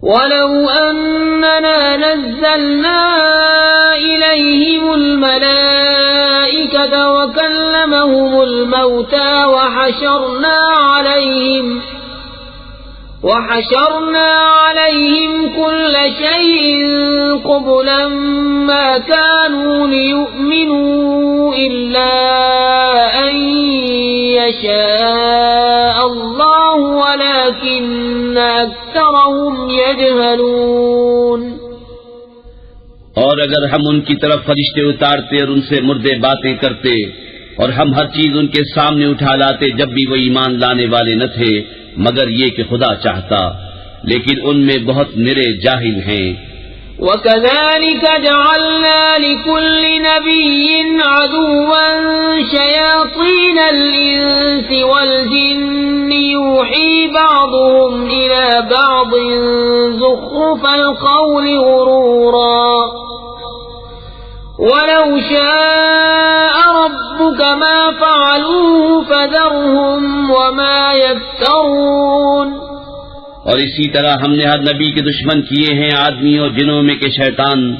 وَلَوْ أَنَّنَا نَزَّلْنَا إِلَيْهِمُ الْمَلَائِكَةَ وَكَلَّمَهُمُ الْمَوْتَى وَحَشَرْنَا عَلَيْهِمْ كُلَّ شَيْءٍ قُبُلًا مَا كَانُوا لِيُؤْمِنُوا إِلَّا أَن يَشَاءَ اللَّهُ وَلَكِنَّ أَكْثَرَهُمْ يَجْهَلُونَ۔ اور اگر ہم ان کی طرف فرشتے اتارتے اور ان سے مردے باتیں کرتے اور ہم ہر چیز ان کے سامنے اٹھا لاتے جب بھی وہ ایمان لانے والے نہ تھے مگر یہ کہ خدا چاہتا، لیکن ان میں بہت نرے جاہل ہیں۔ وَكَذَلِكَ جَعَلْنَا لِكُلِّ نَبِيٍّ عَدُوًّا شَيَاطِينَ الْإِنسِ وَالْجِنِّ يُوحِي بَعْضُهُمْ إِلَى بَعْضٍ زُخْرُفَ الْقَوْلِ غُرُورًا وَلَوْ شَاءَ رَبُّكَ مَا فَعَلُوهُ فَذَرْهُمْ وَمَا يَفْتَرُونَ۔ اور اسی طرح ہم نے ہر نبی کے دشمن کیے ہیں آدمی اور جنوں میں کہ شیطان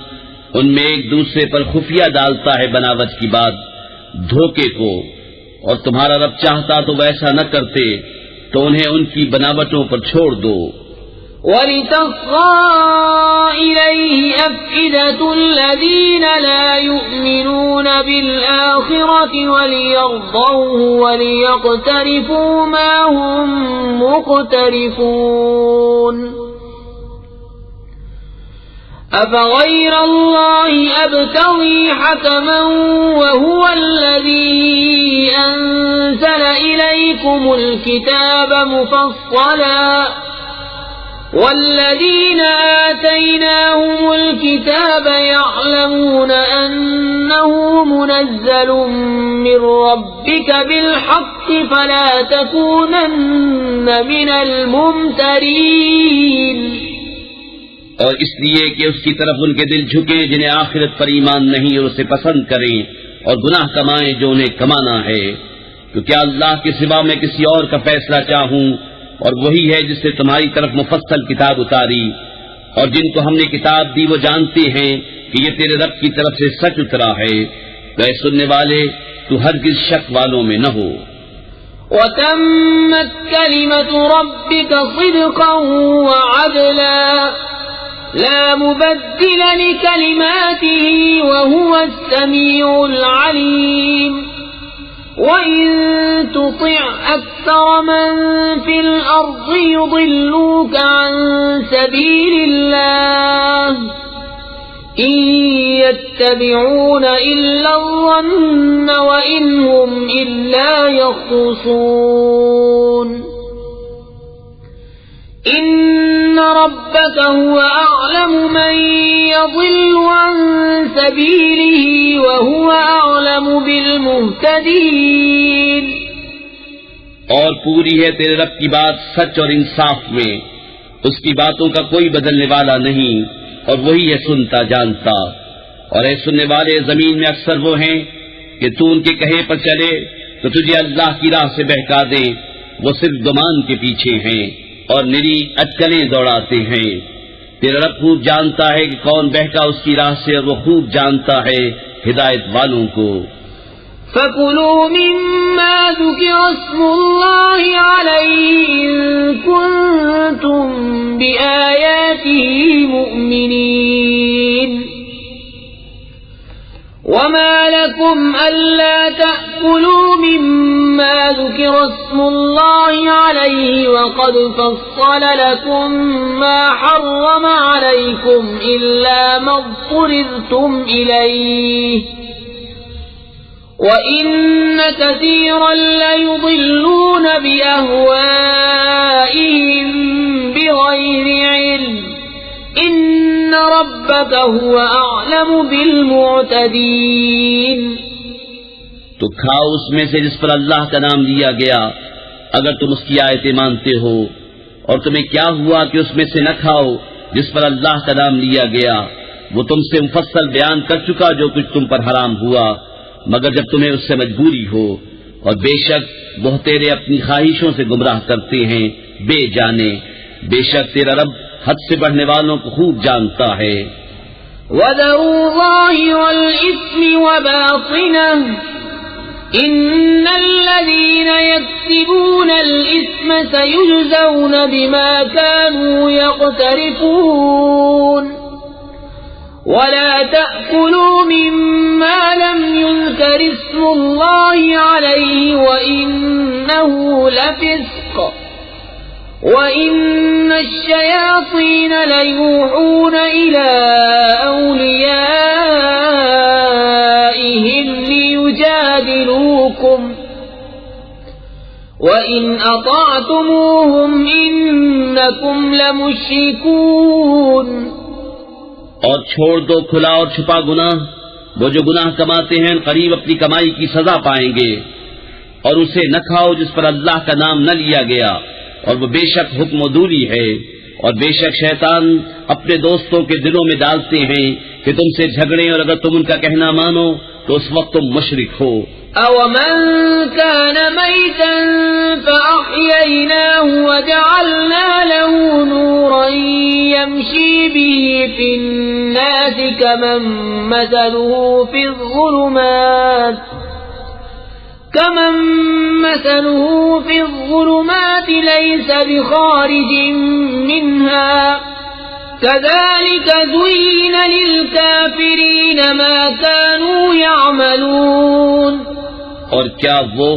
ان میں ایک دوسرے پر خفیہ ڈالتا ہے بناوٹ کی بات دھوکے کو، اور تمہارا رب چاہتا تو ویسا نہ کرتے تو انہیں ان کی بناوٹوں پر چھوڑ دو۔ وَلِتَصْغَىٰ إِلَيْهِ أَفْئِدَةُ الَّذِينَ لَا يُؤْمِنُونَ بِالْآخِرَةِ وَلِيَرْضَوْهُ وَلِيَقْتَرِفُوا مَا هُمْ مُقْتَرِفُونَ۔ أَفَغَيْرَ اللَّهِ أَبْتَغِي حَكَمًا وَهُوَ الَّذِي أَنزَلَ إِلَيْكُمُ الْكِتَابَ مُفَصَّلًا وَالَّذِينَ آتَيْنَاهُمُ الْكِتَابَ يَعْلَمُونَ أَنَّهُ مُنَزَّلٌ مِّن رَّبِّكَ بِالْحَقِّ فَلَا تَكُونَنَّ مِنَ الْمُمْتَرِينَ۔ اور اس لیے کہ اس کی طرف ان کے دل جھکیں جنہیں آخرت پر ایمان نہیں اور اسے پسند کریں اور گناہ کمائیں جو انہیں کمانا ہے، تو کیا اللہ کے سوا میں کسی اور کا فیصلہ چاہوں؟ اور وہی ہے جس نے تمہاری طرف مفصل کتاب اتاری، اور جن کو ہم نے کتاب دی وہ جانتے ہیں کہ یہ تیرے رب کی طرف سے سچ اترا ہے، تو اے سننے والے تو ہرگز شک والوں میں نہ ہو۔ وَتَمَّتْ كَلِمَةُ رَبِّكَ صِدْقًا وَعَدْلًا لَا مُبَدِّلَ لِكَلِمَاتِهِ وَهُوَ السَّمِيعُ الْعَلِيمُ۔ وَإِن تُطِعْ أَكْثَرَ مَن فِي الْأَرْضِ يُضِلُّوكَ عَن سَبِيلِ اللَّهِ إِن يَتَّبِعُونَ إِلَّا الظَّنَّ وَإِنْ هُمْ إِلَّا يَخْرُصُونَ۔ إِنَّ رَبَّكَ هُوَ أَعْلَمُ مَن يَضِلُّ عَن سَبِيلِهِ وَهُوَ أَعْلَمُ بِالْمُهْتَدِينَ۔ اور پوری ہے تیرے رب کی بات سچ اور انصاف میں، اس کی باتوں کا کوئی بدلنے والا نہیں، اور وہی ہے سنتا جانتا۔ اور اے سننے والے زمین میں اکثر وہ ہیں کہ تو ان کے کہے پر چلے تو تجھے اللہ کی راہ سے بہکا دیں، وہ صرف گمان کے پیچھے ہیں اور نری اٹکلیں دوڑاتے ہیں۔ تیرا رب خوب جانتا ہے کہ کون بہکا اس کی راہ سے، اور وہ خوب جانتا ہے ہدایت والوں کو۔ فَكُلُوا مِمَّا ذُكِرَ اسْمُ اللَّهِ عَلَيْهِ إِن كُنتُم بِآيَاتِهِ مُؤْمِنِينَ۔ وَمَا لَكُمْ أَلَّا تَأْكُلُوا مِمَّا ذُكِرَ اسْمُ اللَّهِ عَلَيْهِ وَقَدْ فَصَّلَ لَكُم مَّا حَرَّمَ عَلَيْكُمْ إِلَّا مَا اضْطُرِرْتُمْ إِلَيْهِ وَإِنَّ كَثِيرًا لَّيُضِلُّونَ بِأَهْوَائِهِم بِغَيْرِ عِلْمٍ إِنَّ رَبَّكَ هُوَ أَعْلَمُ بِالْمُعْتَدِينَ۔ تو کھاؤ اس میں سے جس پر اللہ کا نام لیا گیا اگر تم اس کی آیتیں مانتے ہو، اور تمہیں کیا ہوا کہ اس میں سے نہ کھاؤ جس پر اللہ کا نام لیا گیا؟ وہ تم سے مفصل بیان کر چکا جو کچھ تم پر حرام ہوا، مگر جب تمہیں اس سے مجبوری ہو، اور بے شک وہ تیرے اپنی خواہشوں سے گمراہ کرتے ہیں بے جانے۔ بے شک تیرا رب حد سے بڑھنے والوں کو خوب جانتا ہے۔ وَذَرُوا ظَاهِرَ الْإِثْمِ وَبَاطِنَهُ إِنَّ الَّذِينَ يَكْسِبُونَ الْإِثْمَ سَيُجْزَوْنَ بِمَا كَانُوا يَقْتَرِفُونَ وَلَا تَأْكُلُوا مِمَّا لَمْ يُذْكَرِ اسْمُ اللَّهِ عَلَيْهِ وَإِنَّهُ لَفِسْقٌ وَإِنَّ الشَّيَاطِينَ لَيُوحُونَ إِلَىٰ أَوْلِيَائِهِمْ لِيُجَادِلُوكُمْ وَإِنْ أَطَعْتُمُوهُمْ إِنَّكُمْ لَمُشْرِكُونَ۔ اور چھوڑ دو کھلا اور چھپا گناہ، وہ جو گناہ کماتے ہیں قریب اپنی کمائی کی سزا پائیں گے، اور اسے نہ کھاؤ جس پر اللہ کا نام نہ لیا گیا، اور وہ بے شک حکم و دوری ہے، اور بے شک شیطان اپنے دوستوں کے دلوں میں ڈالتے ہیں کہ تم سے جھگڑیں، اور اگر تم ان کا کہنا مانو تو اس وقت تم مشرک ہو۔ أَوَمَنْ كَانَ مَيْتًا فَأَحْيَيْنَاهُ وَجَعَلْنَا لَهُ نُورًا يَمْشِي بِهِ فِي النَّاسِ كَمَنْ مَثَلُهُ فِي الظُّلُمَاتِ لَيْسَ بِخَارِجٍ مِّنْهَا كَذَلِكَ زُيِّنَ لِلْكَافِرِينَ مَا كَانُوا يَعْمَلُونَ۔ اور کیا وہ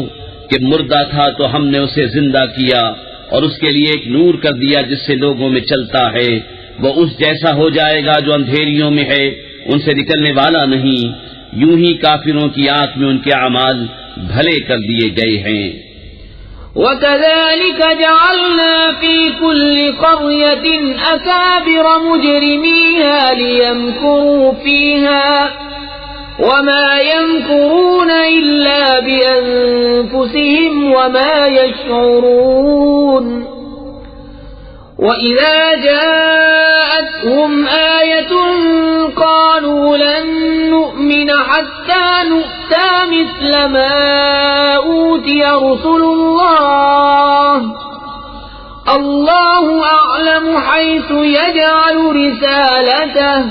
کہ مردہ تھا تو ہم نے اسے زندہ کیا اور اس کے لیے ایک نور کر دیا جس سے لوگوں میں چلتا ہے، وہ اس جیسا ہو جائے گا جو اندھیریوں میں ہے، ان سے نکلنے والا نہیں۔ یوں ہی کافروں کی آنکھ میں ان کے اعمال بھلے کر دیے گئے ہیں۔ وَكَذَلِكَ جَعَلْنَا فِي كُلِّ قَرْيَةٍ أَكَابِرَ مُجْرِمِيهَا لِيَمْكُرُوا فِيهَا وَمَا يَمْكُرُونَ إِلَّا بِأَنفُسِهِمْ وَمَا يَشْعُرُونَ۔ وَإِذَا جَاءَتْهُمْ آيَةٌ قَالُوا لَن نُّؤْمِنَ حَتَّى نُؤْتَىٰ مِثْلَ مَا أُوتِيَ رُسُلُ اللَّهُ أَعْلَمُ حَيْثُ يَجْعَلُ رِسَالَتَهُ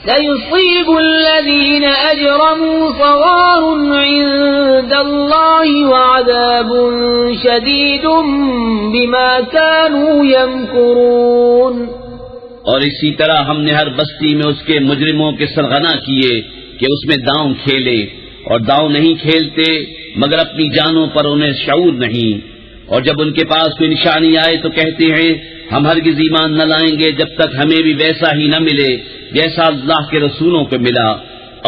سَيُصِيبُ الَّذِينَ أَجْرَمُوا صَغَارٌ عِندَ اللَّهِ وَعَذَابٌ شَدِيدٌ بِمَا كَانُوا يَمْكُرُونَ۔ اور اسی طرح ہم نے ہر بستی میں اس کے مجرموں کے سرغنہ کیے کہ اس میں داؤں کھیلے، اور داؤں نہیں کھیلتے مگر اپنی جانوں پر انہیں شعور نہیں، اور جب ان کے پاس کوئی نشانی آئے تو کہتے ہیں ہم ہرگز ایمان نہ لائیں گے جب تک ہمیں بھی ویسا ہی نہ ملے جیسا اللہ کے رسولوں کو ملا۔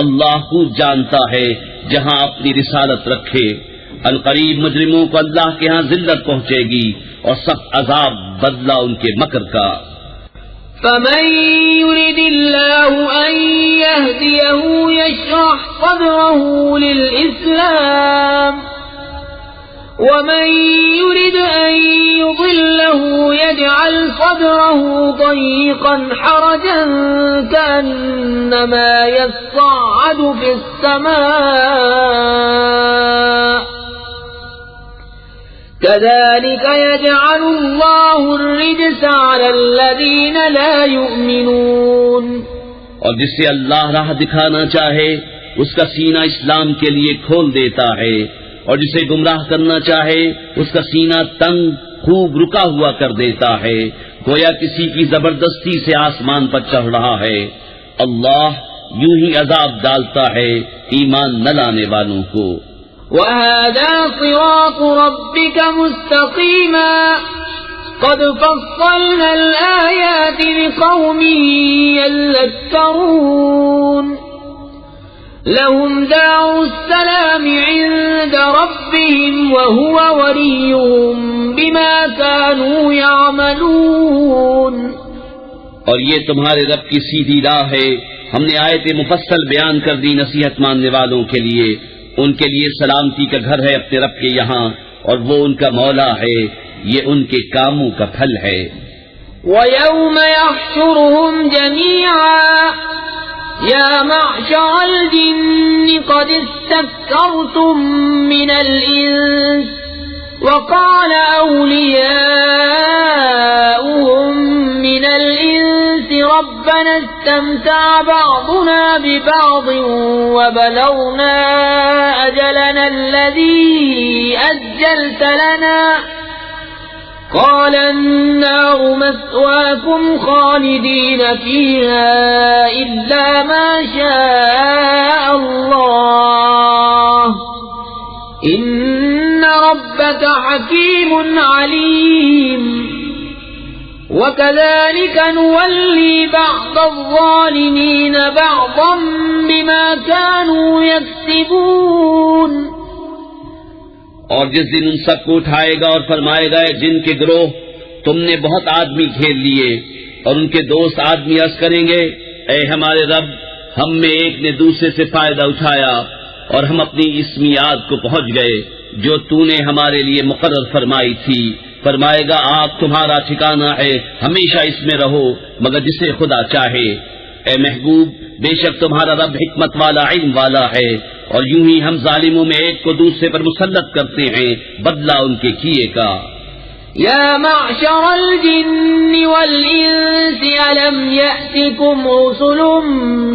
اللہ خوب جانتا ہے جہاں اپنی رسالت رکھے۔ القریب مجرموں کو اللہ کے ہاں ذلت پہنچے گی اور سخت عذاب بدلہ ان کے مکر کا۔ فَمَن يُرِدِ اللَّهُ أَن يَهْدِيَهُ يَشْرَحْ صَدْرَهُ لِلْإِسْلَامِ وَمَن يُرِدْ أَن يُضِلَّهُ يَجْعَلْ صَدْرَهُ ضَيِّقًا حَرَجًا كَأَنَّمَا يَصَّعَّدُ فِي السَّمَاءِ كَذَلِكَ يَجْعَلُ اللَّهُ الرِّجْسَ عَلَى الَّذِينَ لَا يُؤْمِنُونَ۔ اور جسے اللہ راہ دکھانا چاہے اس کا سینہ اسلام کے لیے کھول دیتا ہے، اور جسے گمراہ کرنا چاہے اس کا سینہ تنگ خوب رکا ہوا کر دیتا ہے، گویا کسی کی زبردستی سے آسمان پر چڑھ رہا ہے۔ اللہ یوں ہی عذاب ڈالتا ہے ایمان نہ لانے والوں کو۔ وَهَذَا صِرَاطُ رَبِّكَ مُسْتَقِيمًا قَدْ فَصَّلْنَا الْآيَاتِ لِقَوْمٍ يَذَّكَّرُونَ۔ لَهُمْ دَارُ السَّلَامِ عِندَ رَبِّهِمْ وَهُوَ وَلِيُّهُمْ بِمَا كَانُوا يَعْمَلُونَ۔ اور یہ تمہارے رب کی سیدھی راہ ہے، ہم نے آیت مفصل بیان کر دی نصیحت ماننے والوں کے لیے۔ ان کے لیے سلامتی کا گھر ہے اپنے رب کے یہاں، اور وہ ان کا مولا ہے، یہ ان کے کاموں کا پھل ہے۔ وَيَوْمَ يَحْشُرُهُمْ جَمِيعًا يَا مَعْشَرَ الْجِنِّ قَدِ اسْتَكْثَرْتُم مِّنَ الْإِنسِ وَقَالَ أَوْلِيَاؤُهُم ربنا استمتع بعضنا ببعض وبلغنا أجلنا الذي أجلت لنا قال النار مثواكم خالدين فيها إلا ما شاء الله إن ربك حكيم عليم وكذلك نولي بعض الظالمين بعضا بما كانوا يكسبون. اور جس دن ان سب کو اٹھائے گا اور فرمائے گا جن کے گروہ تم نے بہت آدمی گھیر لیے، اور ان کے دوست آدمی عرض کریں گے اے ہمارے رب، ہم میں ایک نے دوسرے سے فائدہ اٹھایا اور ہم اپنی اس میعاد کو پہنچ گئے جو تو نے ہمارے لیے مقرر فرمائی تھی. فرمائے گا آگ تمہارا ٹھکانہ ہے، ہمیشہ اس میں رہو مگر جسے خدا چاہے. اے محبوب، بے شک تمہارا رب حکمت والا علم والا ہے، اور یوں ہی ہم ظالموں میں ایک کو دوسرے پر مسلط کرتے ہیں بدلہ ان کے کیے کا. يا معشر الجن والإنس ألم يأتكم رسل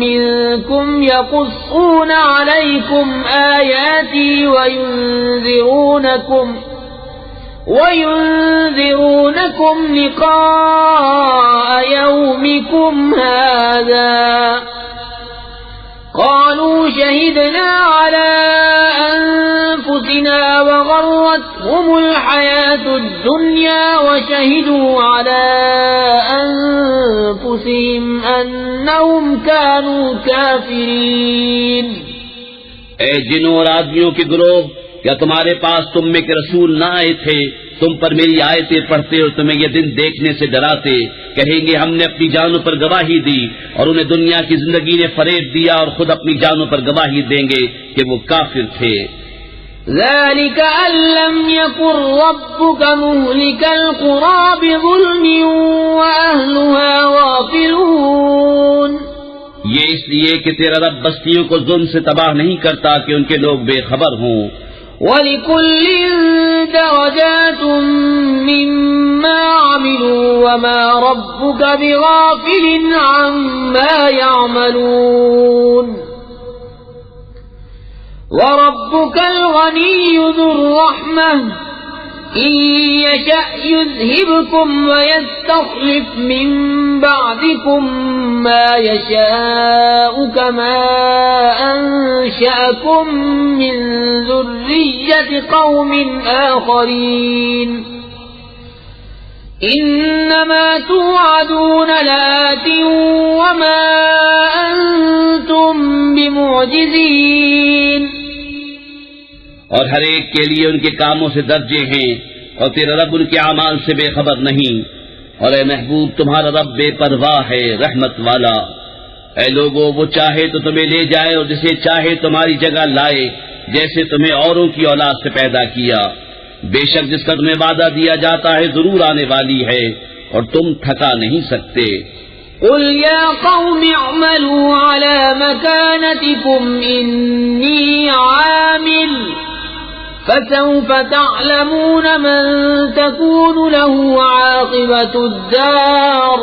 منكم يقصون عليكم آياتي وينذرونكم لقاء يومكم هذا قالوا شهدنا على أنفسنا وغرتهم الحياة الدنيا وشهدوا على أنفسهم أنهم كانوا كافرين. اے جنوں اور آدمیوں کے گروہ، کیا تمہارے پاس تم میں کے رسول نہ آئے تھے؟ تم پر میری آیتیں پڑھتے اور تمہیں یہ دن دیکھنے سے ڈراتے. کہیں گے ہم نے اپنی جانوں پر گواہی دی، اور انہیں دنیا کی زندگی نے فریب دیا اور خود اپنی جانوں پر گواہی دیں گے کہ وہ کافر تھے. ذلك أن لم يكن ربك مهلك القرى بظلم وأهلها غافلون. یہ اس لیے کہ تیرا رب بستیوں کو ظلم سے تباہ نہیں کرتا کہ ان کے لوگ بے خبر ہوں. وَلِكُلٍّ دَرَجَاتٌ مِّمَّا عَمِلُوا وَمَا رَبُّكَ بِغَافِلٍ عَمَّا يَعْمَلُونَ. وَرَبُّكَ الْغَنِيُّ ذُو الرَّحْمَةِ إِن يَشَأْ يُذْهِبْكُمْ وَيَسْتَخْلِفْ مِن بَعْدِكُم مَّا يَشَاءُ كَمَا أَنشَأَكُم مِّن ذُرِّيَّةِ قَوْمٍ آخَرِينَ. إِنَّمَا تُوعَدُونَ لَآتٍ وَمَا أَنتُم بِمُعْجِزِينَ. اور ہر ایک کے لیے ان کے کاموں سے درجے ہیں، اور تیرا رب ان کے اعمال سے بے خبر نہیں. اور اے محبوب، تمہارا رب بے پرواہ ہے، رحمت والا. اے لوگو، وہ چاہے تو تمہیں لے جائے اور جسے چاہے تمہاری جگہ لائے، جیسے تمہیں اوروں کی اولاد سے پیدا کیا. بے شک جس کا تمہیں وعدہ دیا جاتا ہے ضرور آنے والی ہے، اور تم تھکا نہیں سکتے. قل يا قوم اعملوا على مكانتكم إني عامل فسوف تعلمون من تكون له عاقبة الدار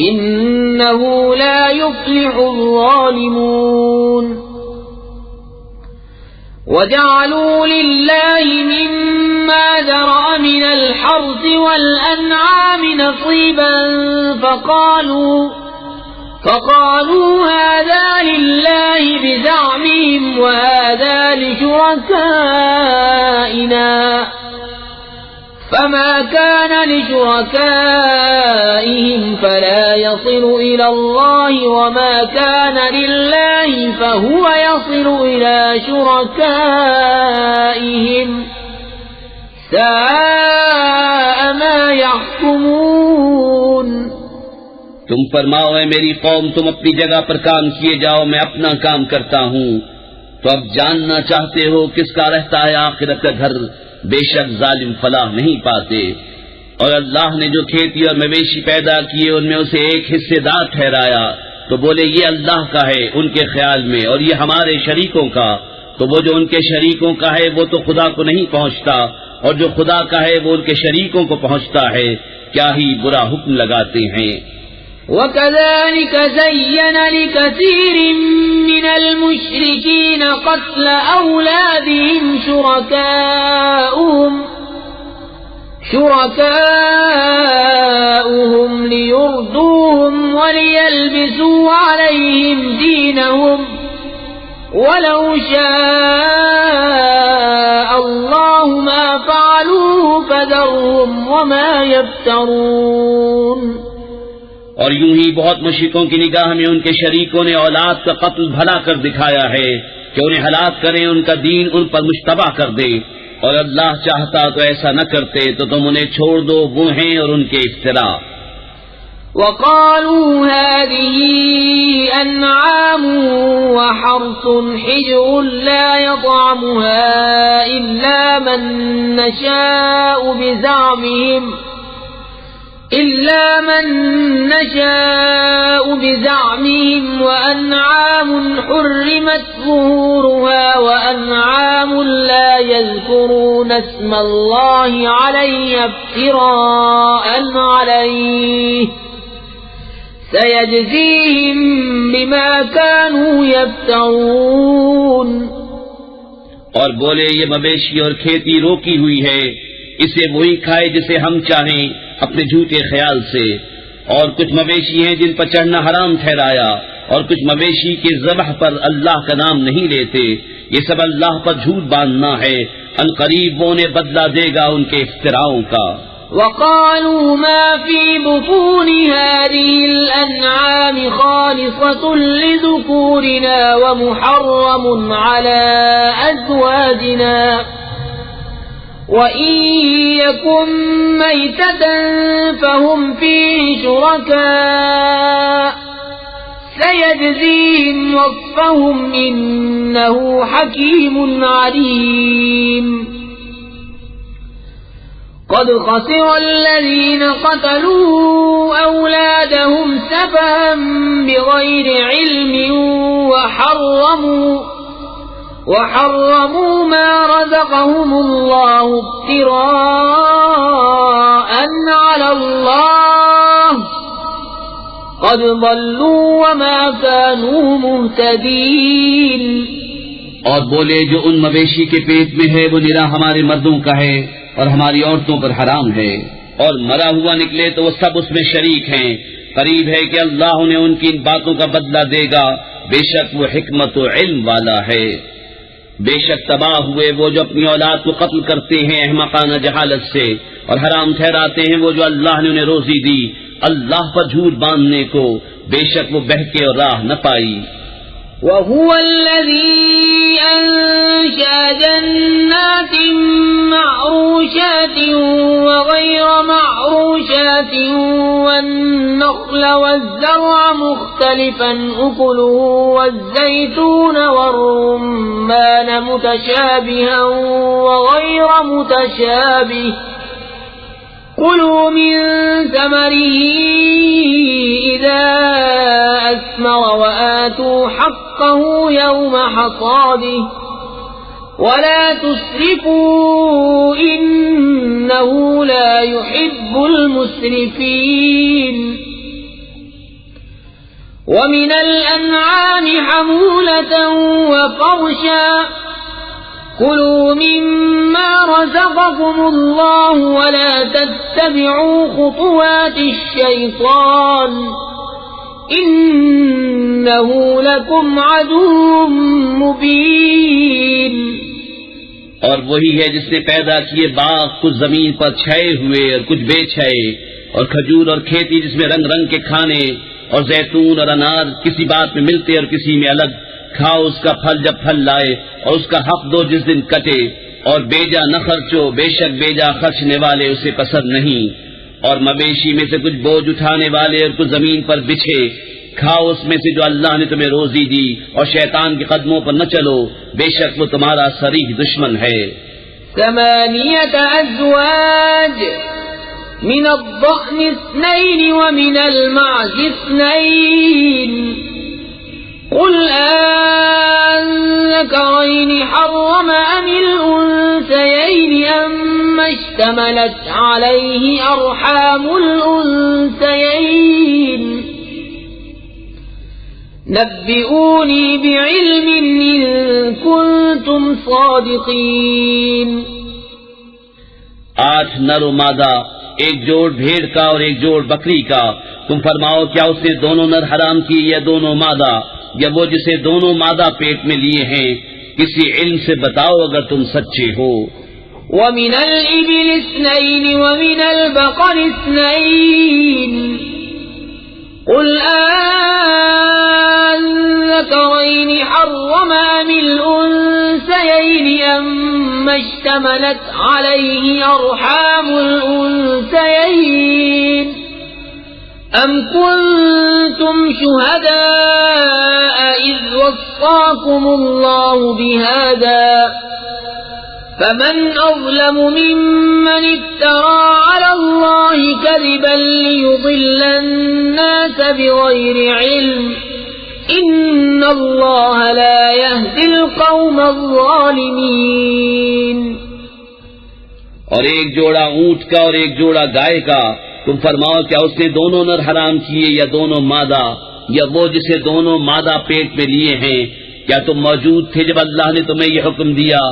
إنه لا يفلح الظالمون. وجعلوا لله مما ذرأ من الحرث والأنعام نصيبا فقالوا هذا لله بزعمهم وهذا لشركائنا فما كان لشركائهم فلا يصل إلى الله وما كان لله فهو يصل إلى شركائهم ساء ما يحكمون. تم فرماؤ اے میری قوم، تم اپنی جگہ پر کام کیے جاؤ، میں اپنا کام کرتا ہوں. تو اب جاننا چاہتے ہو کس کا رہتا ہے آخرت کا گھر؟ بے شک ظالم فلاح نہیں پاتے. اور اللہ نے جو کھیتی اور مویشی پیدا کیے ان میں اسے ایک حصے دار ٹھہرایا تو بولے یہ اللہ کا ہے ان کے خیال میں، اور یہ ہمارے شریکوں کا. تو وہ جو ان کے شریکوں کا ہے وہ تو خدا کو نہیں پہنچتا، اور جو خدا کا ہے وہ ان کے شریکوں کو پہنچتا ہے. کیا ہی برا حکم لگاتے ہیں. وكذلك زين لكثير من المشركين قتل أولادهم شركاؤهم ليردوهم وليلبسوا عليهم دينهم ولو شاء الله ما فعلوه فذرهم وما يفترون. اور یوں ہی بہت مشرکوں کی نگاہ میں ان کے شریکوں نے اولاد کا قتل بھلا کر دکھایا ہے کہ انہیں ہلاک کریں، ان کا دین ان پر مشتبہ کر دیں، اور اللہ چاہتا تو ایسا نہ کرتے تو تم انہیں چھوڑ دو، وہ ہیں اور ان کے افتراء. وقالوا هذه أنعام وحرث حجر لا يطعمها إلا من نشاء بزعمهم وأنعام حرمت ظهورها وأنعام لا يذكرون اسم الله عليه افتراء عليه سيجزيهم بما كانوا يفترون. اور بولے یہ مویشی اور کھیتی روکی ہوئی ہے، اسے وہی کھائے جسے ہم چاہیں اپنے جھوٹے خیال سے، اور کچھ مویشی ہیں جن پر چڑھنا حرام ٹھہرایا، اور کچھ مویشی کے ذبح پر اللہ کا نام نہیں لیتے، یہ سب اللہ پر جھوٹ باندھنا ہے، ان قریب وہ انہیں بدلہ دے گا ان کے افتراؤں کا. وقالوا ما في بطون هذه الأنعام خالصة لذكورنا ومحرم على أزواجنا وإن يكن ميتة فهم فيه شركاء سيجزيهم وصفهم إنه حكيم عليم. قد خسر الذين قتلوا أولادهم سفها بغير علم وحرموا ما رزقهم الله افتراء على الله قد ضلوا وما كانوا مهتدين. اور بولے جو ان مویشی کے پیٹ میں ہے وہ نرا ہمارے مردوں کا ہے اور ہماری عورتوں پر حرام ہے، اور مرا ہوا نکلے تو وہ سب اس میں شریک ہیں، قریب ہے کہ اللہ انہیں ان کی ان باتوں کا بدلہ دے گا، بے شک وہ حکمت و علم والا ہے. بے شک تباہ ہوئے وہ جو اپنی اولاد کو قتل کرتے ہیں احمقانہ جہالت سے، اور حرام ٹھہراتے ہیں وہ جو اللہ نے انہیں روزی دی اللہ پر جھوٹ باندھنے کو، بے شک وہ بہکے اور راہ نہ پائی. وَهُوَ الَّذِي أَنشَأَ جَنَّاتٍ مَّعْرُوشَاتٍ وَغَيْرَ مَعْرُوشَاتٍ وَالنَّخْلَ وَالزَّرْعَ مُخْتَلِفًا أُكُلُهُ وَالزَّيْتُونَ وَالرُّمَّانَ مُتَشَابِهًا وَغَيْرَ مُتَشَابِهٍ كُلُوا مِن ثَمَرِهِ إِذَا أَثْمَرَ وَآتُوا حَقَّهُ يَوْمَ حَصَادِهِ وَلَا تُسْرِفُوا إِنَّهُ لَا يُحِبُّ الْمُسْرِفِينَ. وَمِنَ الْأَنْعَامِ حَمُولَةً وَفَرْشًا كُلُوا مِمَّا رَزَقَكُمُ اللَّهُ وَلَا تَتَّبِعُوا خُطُوَاتِ الشَّيْطَانِ إِنَّهُ لَكُمْ عَدُوٌّ مُبِينٌ. اور وہی ہے جس نے پیدا کیے باغ کچھ زمین پر چھائے ہوئے اور کچھ بے چھائے، اور کھجور اور کھیتی جس میں رنگ رنگ کے کھانے، اور زیتون اور انار کسی بات میں ملتے اور کسی میں الگ. کھاؤ اس کا پھل جب پھل لائے، اور اس کا حق دو جس دن کٹے، اور بیجا نہ خرچو، بے شک بیجا خرچنے والے اسے پسند نہیں. اور مویشی میں سے کچھ بوجھ اٹھانے والے اور کچھ زمین پر بچھے، کھاؤ اس میں سے جو اللہ نے تمہیں روزی دی، اور شیطان کے قدموں پر نہ چلو، بے شک وہ تمہارا صریح دشمن ہے. 8 أزواج من الضأن 2 ومن المعز 2 قل أذكرين حرم أم الأنثيين أم اشتملت عليه أرحام الأنثيين نبئوني بعلم إن كنتم صادقين. 8 نر و مادہ، ایک جوڑ بھیڑ کا اور ایک جوڑ بکری کا، تم فرماؤ کیا اس نے دونوں نر حرام کی یا دونوں مادہ، یا وہ جسے دونوں مادہ پیٹ میں لیے ہیں؟ کسی علم سے بتاؤ اگر تم سچے ہو. ومن الإبل 2 ومن البقر 2 قل أَذَكَرَيْنِ حَرَّمَ أَمِ الْأُنثَيَيْنِ أَمَّا اشْتَمَلَتْ عَلَيْهِ أَرْحَامُ الْأُنثَيَيْنِ أَمْ كُنتُمْ شُهَدَاءَ إِذْ وَصَّاكُمُ اللَّهُ بِهَذَا فمن أظلم ممن افترى على الله كذبا ليضل الناس بغير علم إن الله لا يهدي القوم الظالمين. اور ایک جوڑا اونٹ کا اور ایک جوڑا گائے کا، تم فرماؤ کیا اس نے دونوں نر حرام کیے یا دونوں مادہ، یا وہ جسے دونوں مادہ پیٹ میں لیے ہیں؟ کیا تم موجود تھے جب اللہ نے تمہیں یہ حکم دیا؟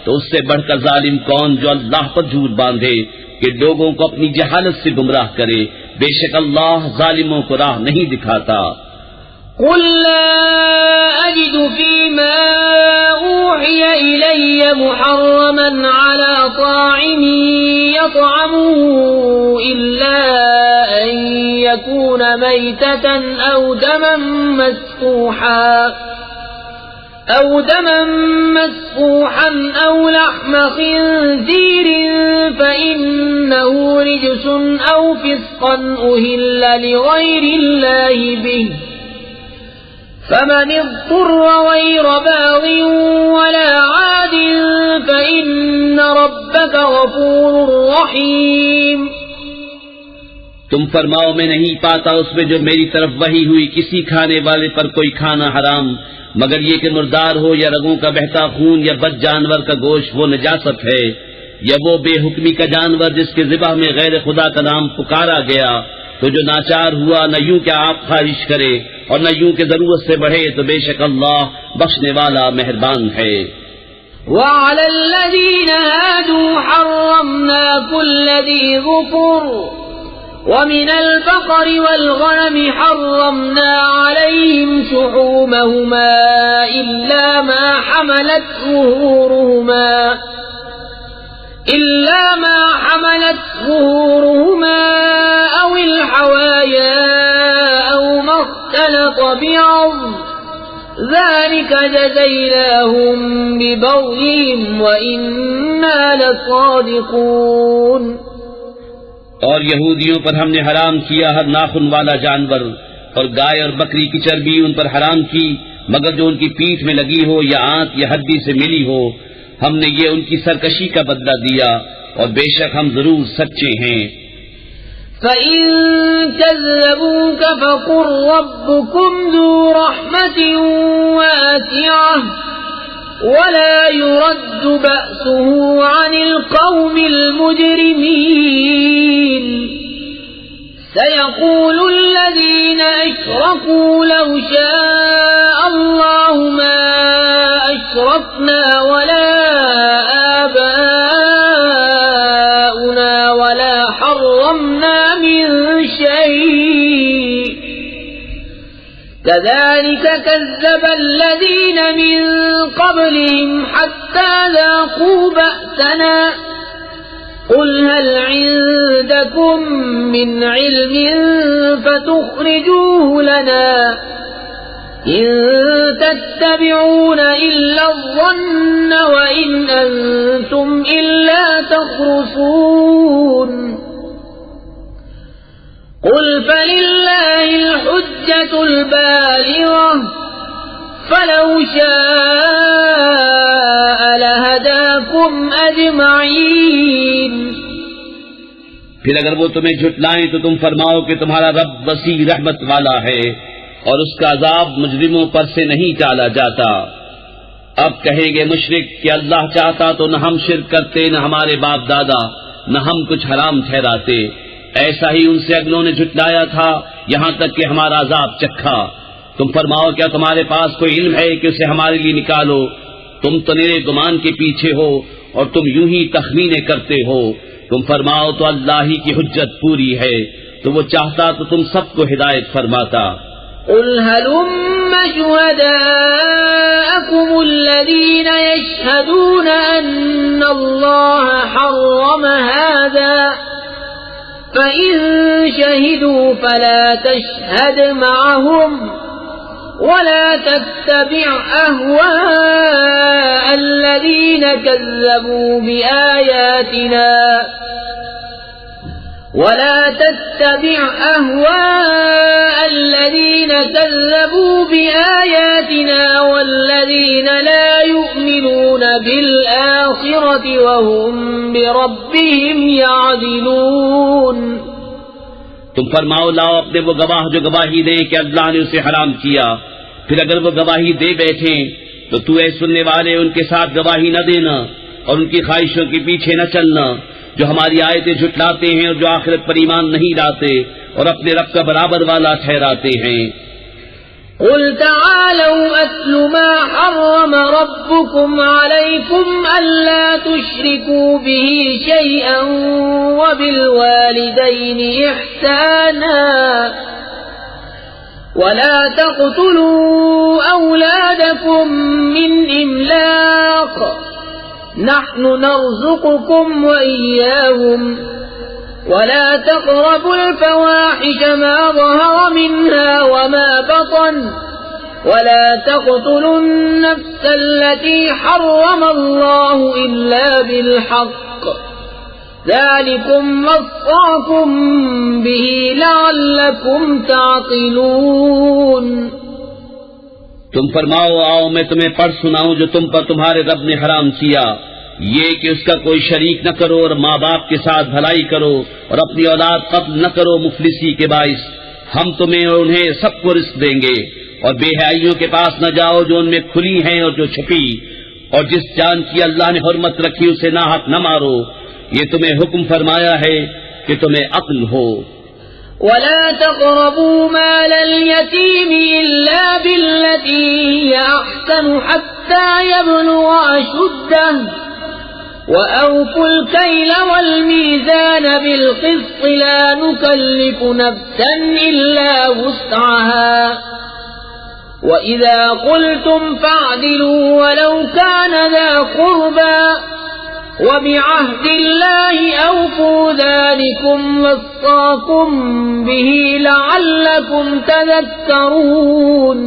تو اس سے بڑھ کر ظالم کون جو اللہ پر جھوٹ باندھے کہ لوگوں کو اپنی جہالت سے گمراہ کرے. بے شک اللہ ظالموں کو راہ نہیں دکھاتا. قل لا أجد فيما أوحي إلي محرما على طاعم يطعمه إلا أن يكون ميتة أو دما مسفوحا أو لحم خنزير فإنه رجس أو فسقا أهل لغير الله به فمن اضطر غير باغ ولا عاد فإن ربك غفور رحيم. تم فرماؤ میں نہیں پاتا اس میں جو میری طرف وحی ہوئی کسی کھانے والے پر کوئی کھانا حرام مگر یہ کہ مردار ہو یا رگوں کا بہتا خون یا بد جانور کا گوشت وہ نجاست ہے، یا وہ بے حکمی کا جانور جس کے ذبح میں غیر خدا کا نام پکارا گیا. تو جو ناچار ہوا نہ یوں کہ آپ خواہش کرے اور نہ یوں کہ ضرورت سے بڑھے، تو بے شک اللہ بخشنے والا مہربان ہے. وعلى الذين هادوا حرمنا كل ذي ظفر ومن البقر والغنم حرمنا عليهم شحومهما إلا ما حملت ظهورهما أو الحوايا أو ما اختلط بعظم ذلك جزيناهم ببغيهم وإنا لصادقون. اور یہودیوں پر ہم نے حرام کیا ہر ناخن والا جانور، اور گائے اور بکری کی چربی ان پر حرام کی مگر جو ان کی پیٹھ میں لگی ہو یا آنت یا ہڈی سے ملی ہو. ہم نے یہ ان کی سرکشی کا بدلہ دیا اور بے شک ہم ضرور سچے ہیں. فَإِن كَذَّبُوكَ فَقُل رَّبُّكُمْ ذُو رَحْمَةٍ وَاسِعَةٍ وَلَا يُرَدُّ بَأْسُهُ عَنِ الْقَوْمِ الْمُجْرِمِينَ. سَيَقُولُ الَّذِينَ أَشْرَكُوا لَوْ شَاءَ اللَّهُ مَا أَشْرَكْنَا وَلَا آبَاؤُنَا وَلَا حَرَّمْنَا مِن شَيْءٍ كَذَلِكَ كَذَّبَ الَّذِينَ مِن قَبْلِهِمْ حَتَّى ذَاقُوا بَأْسَنَا قُلْ هَلْ عِندَكُم مِّنْ عِلْمٍ فَتُخْرِجُوهُ لَنَا إِن تَتَّبِعُونَ إِلَّا الظَّنَّ وَإِنْ أَنتُمْ إِلَّا تَخْرُصُونَ. قُلْ فَلِلَّهِ الْحُجَّةُ الْبَالِغَةُ فَلَوْ شَاءَ لَهَدَاكُمْ أَجْمَعِينَ. پھر اگر وہ تمہیں جھٹلائیں تو تم فرماؤ کہ تمہارا رب وسیع رحمت والا ہے اور اس کا عذاب مجرموں پر سے نہیں ٹالا جاتا. اب کہیں گے مشرک کہ اللہ چاہتا تو نہ ہم شرک کرتے نہ ہمارے باپ دادا نہ ہم کچھ حرام ٹھہراتے. ایسا ہی ان سے اگلوں نے جھٹلایا تھا یہاں تک کہ ہمارا عذاب چکھا. تم فرماؤ کیا تمہارے پاس کوئی علم ہے کہ اسے ہمارے لیے نکالو؟ تم تو میرے گمان کے پیچھے ہو اور تم یوں ہی تخمینے کرتے ہو. تم فرماؤ تو اللہ ہی کی حجت پوری ہے، تو وہ چاہتا تو تم سب کو ہدایت فرماتا. قل هلم شهداءكم الذين يشهدون أن الله حرم هذا فإن شهدوا فلا تشهد معهم ولا تتبع أهواء الذين كذبوا بآياتنا والذين لا يؤمنون بالآخرة وهم بربهم يعدلون. تم فرماؤ لاؤ اپنے وہ گواہ جو گواہی دیں کہ اللہ نے اسے حرام کیا. پھر اگر وہ گواہی دے بیٹھیں تو تو اے سننے والے ان کے ساتھ گواہی نہ دینا اور ان کی خواہشوں کے پیچھے نہ چلنا جو ہماری آیتیں جھٹلاتے ہیں اور جو آخرت پر ایمان نہیں لاتے اور اپنے رب کا برابر والا ٹھہراتے ہیں. قل تعالوا أتل ما حرم ربكم عليكم ألا تشركوا به شيئا وبالوالدين إحسانا ولا تقتلوا أولادكم من إملاق نحن نرزقكم وإياهم ولا تقربوا الفواحش ما ظهر منها وما بطن ولا تقتلوا النفس التي حرم الله إلا بالحق ذلكم وصاكم به لعلكم تعقلون. تم فرماؤ آؤ میں تمہیں پڑھ سناؤں جو تم پر تمہارے رب نے حرام کیا، یہ کہ اس کا کوئی شریک نہ کرو اور ماں باپ کے ساتھ بھلائی کرو اور اپنی اولاد قتل نہ کرو مفلسی کے باعث. ہم تمہیں اور انہیں سب کو رزق دیں گے. اور بے حیائیوں کے پاس نہ جاؤ جو ان میں کھلی ہیں اور جو چھپی، اور جس جان کی اللہ نے حرمت رکھی اسے ناحق نہ مارو. یہ تمہیں حکم فرمایا ہے کہ تمہیں عقل ہو. ولا تقربوا مال اليتيم إلا بالتي هي أحسن حتى يبلغ أشده وأوفوا الكيل والميزان بالقسط لا نكلف نفسا إلا وسعها وإذا قلتم فاعدلوا ولو كان ذا قربى وبعهد الله أوفوا ذلكم وصاكم به لعلكم تذكرون.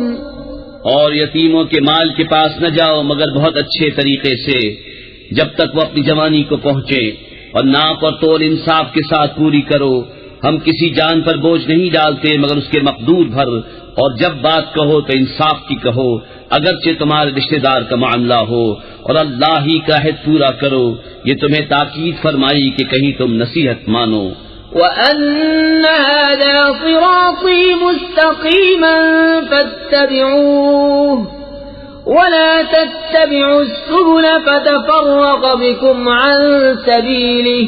اور یتیموں کے مال کے پاس نہ جاؤ مگر بہت اچھے طریقے سے جب تک وہ اپنی جوانی کو پہنچے، اور ناپ اور تول انصاف کے ساتھ پوری کرو. ہم کسی جان پر بوجھ نہیں ڈالتے مگر اس کے مقدور بھر، اور جب بات کہو تو انصاف کی کہو اگرچہ تمہارے رشتہ دار کا معاملہ ہو، اور اللہ ہی کا عہد پورا کرو. یہ تمہیں تاکید فرمائی کہ کہیں تم نصیحت مانو. وَأَنَّ هَذَا صِرَاطِي مُسْتَقِيمًا فَاتَّبِعُوهُ وَلَا تَتَّبِعُوا السُّبُلَ فَتَفَرَّقَ بِكُمْ عَن سَبِيلِهِ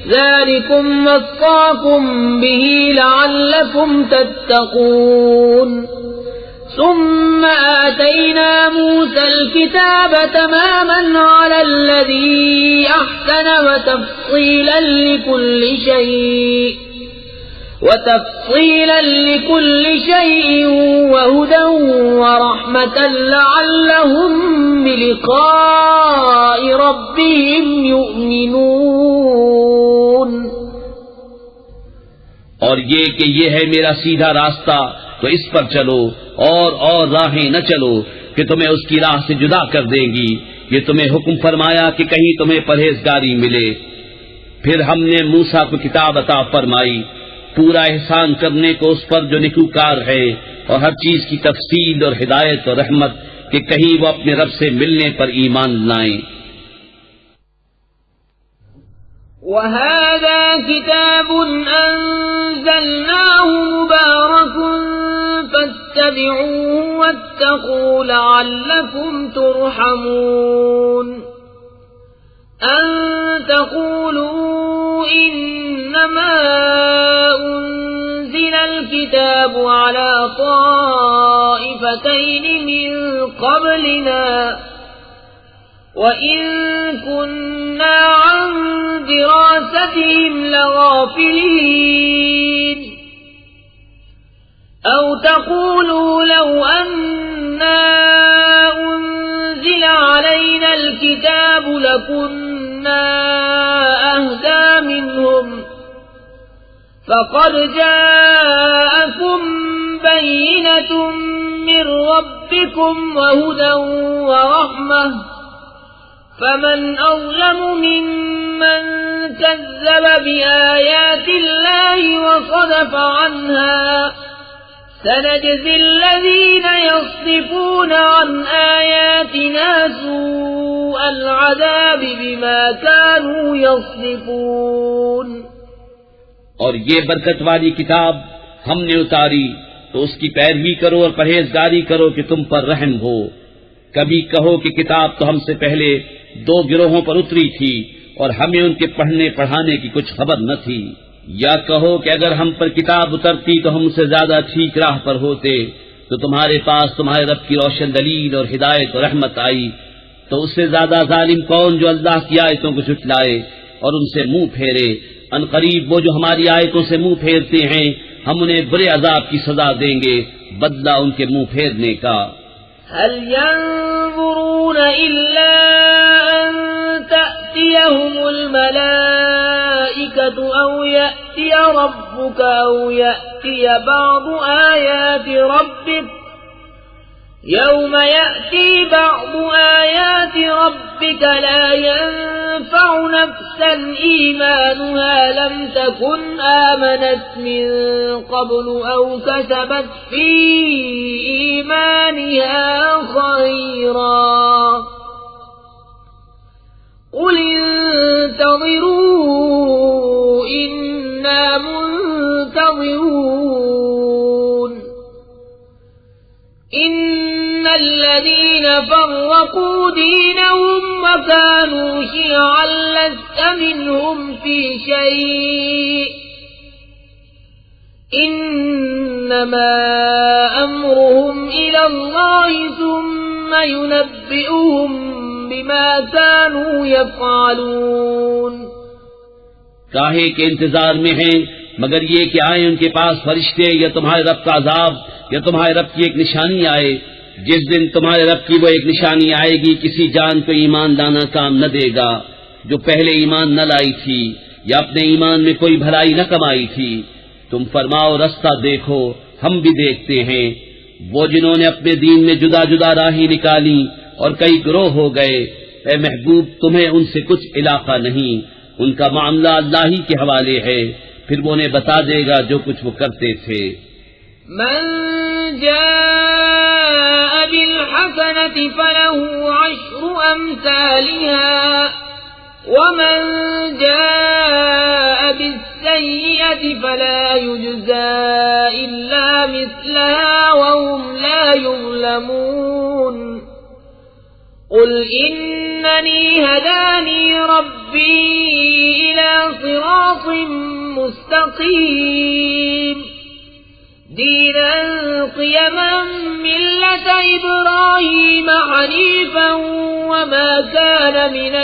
ذَلِكُمْ وَصَّاكُمْ بِهِ لَعَلَّكُمْ تَتَّقُونَ. ثم آتينا موسى الكتاب تماما على الذي أحسن وتفصيلا لكل شيء وهدى ورحمة لعلهم بلقاء ربهم يؤمنون. اور یہ کہ یہ ہے میرا سیدھا راستہ تو اس پر چلو، اور راہیں نہ چلو کہ تمہیں اس کی راہ سے جدا کر دیں گی. یہ تمہیں حکم فرمایا کہ کہیں تمہیں پرہیزگاری ملے. پھر ہم نے موسیٰ کو کتاب عطا فرمائی پورا احسان کرنے کو اس پر جو نیکوکار ہے، اور ہر چیز کی تفصیل اور ہدایت اور رحمت کہ کہیں وہ اپنے رب سے ملنے پر ایمان لائیں. وَهَذَا كِتَابٌ أَنزَلْنَاهُ مُبَارَكٌ فَاتَّبِعُوهُ وَاتَّقُوا لَعَلَّكُمْ تُرْحَمُونَ. أَن تَقُولُوا إِنَّمَا أُنزِلَ الْكِتَابُ الكتاب على طائفتين من قبلنا وإن كنا عن دراستهم لغافلين أو تقولوا لو أنا أنزل علينا الكتاب لكنا أهدى منهم فقد جاءكم بينة من ربكم وهدى ورحمة فمن أظلم ممن كذب بآيات الله وصدف عنها سنجزي الذين يصدفون عن آياتنا سوء العذاب بما كانوا يصدفون۔ اور یہ برکت والی کتاب ہم نے اتاری تو اس کی پیروی کرو اور پرہیزگاری کرو کہ تم پر رحم ہو۔ کبھی کہو کہ کتاب تو ہم سے پہلے 2 گروہوں پر اتری تھی اور ہمیں ان کے پڑھنے پڑھانے کی کچھ خبر نہ تھی، یا کہو کہ اگر ہم پر کتاب اترتی تو ہم سے زیادہ ٹھیک راہ پر ہوتے تو تمہارے پاس تمہارے رب کی روشن دلیل اور ہدایت اور رحمت آئی، تو اس سے زیادہ ظالم کون جو اللہ کی آیتوں کو جھٹلائے اور ان سے منہ پھیرے۔ ان قریب وہ جو ہماری آیتوں سے منہ پھیرتے ہیں ہم انہیں برے عذاب کی سزا دیں گے، بدلہ ان کے منہ پھیرنے کا۔ هل ينظرون إلا أن تأتيهم الملائكة أو يأتي ربك أو يأتي بعض آيات ربك يوم يأتي بعض آيات ربك لا ينفع نفسا إيمانها لم تكن آمنت من قبل أو كسبت في إيمانها خيرا قل انتظروا إنا منتظرون إن الذين فرقوا دينهم وكانوا شيعا لست منهم في شيء إنما أمرهم إلى الله ثم ينبئهم بما كانوا يفعلون۔ کاہے کے انتظار میں ہیں مگر یہ کہ آئیں ان کے پاس فرشتے یا تمہارے رب کا عذاب یا تمہارے رب کی ایک نشانی آئے۔ جس دن تمہارے رب کی وہ ایک نشانی آئے گی کسی جان کو ایمان لانا کام نہ دے گا جو پہلے ایمان نہ لائی تھی یا اپنے ایمان میں کوئی بھلائی نہ کمائی تھی۔ تم فرماؤ رستہ دیکھو ہم بھی دیکھتے ہیں۔ وہ جنہوں نے اپنے دین میں جدا جدا راہیں نکالی اور کئی گروہ ہو گئے، اے محبوب تمہیں ان سے کچھ علاقہ نہیں، ان کا معاملہ اللہ ہی کے حوالے ہے، پھر وہ انہیں بتا دے گا جو کچھ وہ کرتے تھے۔ من جاء بالحسنة فله 10 أمثالها ومن جاء بالسيئة فلا يجزى إلا مثلها وهم لا يظلمون قل إنني هداني ربي إلى صراط مستقيم دينا قيما ملة إبراهيم حنيفا وما كان من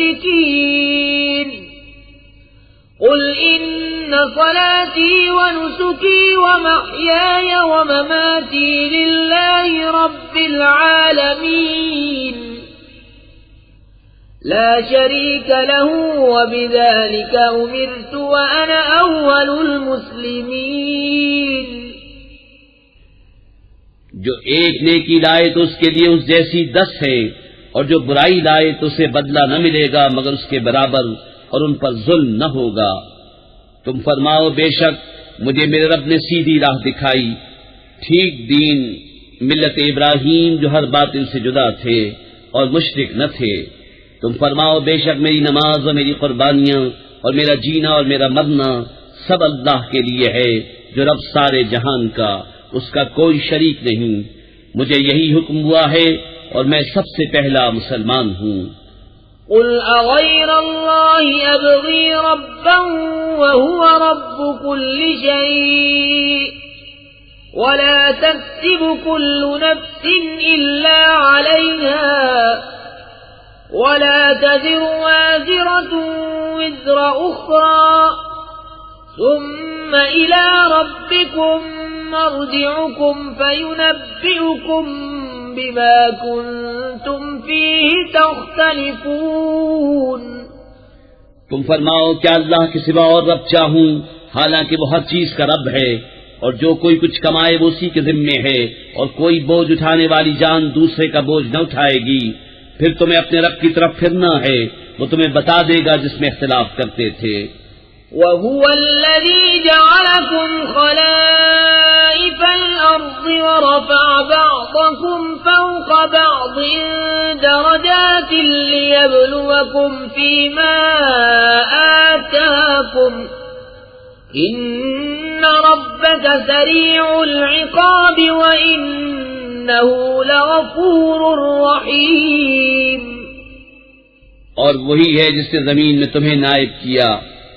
المشركين قل إن صلاتي ونسكي ومحياي ومماتي لله رب العالمين لا شريك له وبذلك أمرت وأنا أول المسلمين۔ جو ایک نیکی لائے تو اس کے لیے اس جیسی 10 ہے، اور جو برائی لائے تو اسے بدلہ نہ ملے گا مگر اس کے برابر، اور ان پر ظلم نہ ہوگا۔ تم فرماؤ بے شک مجھے میرے رب نے سیدھی راہ دکھائی، ٹھیک دین ملت ابراہیم جو ہر باطل سے جدا تھے اور مشرک نہ تھے۔ تم فرماؤ بے شک میری نماز اور میری قربانیاں اور میرا جینا اور میرا مرنا سب اللہ کے لیے ہے جو رب سارے جہان کا، اس کا کوئی شریک نہیں۔ مجھے یہی حکم ہوا ہے اور میں سب سے پہلا مسلمان ہوں۔ قل اغیر اللہ ابغی ربا وهو رب كل شيء ولا تكسب كل نفس إلا عليها ولا تزر وازرة وزر أخرى ثم إلى ربكم مرجعكم فينبئكم بما كنتم فيه تختلفون. تم فرماؤ کیا اللہ کے سوا اور رب چاہوں، حالانکہ وہ ہر چیز کا رب ہے، اور جو کوئی کچھ کمائے وہ اسی کے ذمے ہے، اور کوئی بوجھ اٹھانے والی جان دوسرے کا بوجھ نہ اٹھائے گی. پھر تمہیں اپنے رب کی طرف پھرنا ہے، وہ تمہیں بتا دے گا جس میں اختلاف کرتے تھے. وَهُوَ الَّذِي جَعَلَكُمْ خَلَائِفَ الْأَرْضِ وَرَفَعَ بَعْضَكُمْ فَوْقَ بَعْضٍ دَرَجَاتٍ لِيَبْلُوَكُمْ فِيمَا آتَاكُمْ إِنَّ رَبَّكَ سَرِيعُ الْعِقَابِ وَإِنَّهُ لَغَفُورٌ رَحِيمٌ. اور وہی ہے جس نے زمین میں تمہیں نائب کیا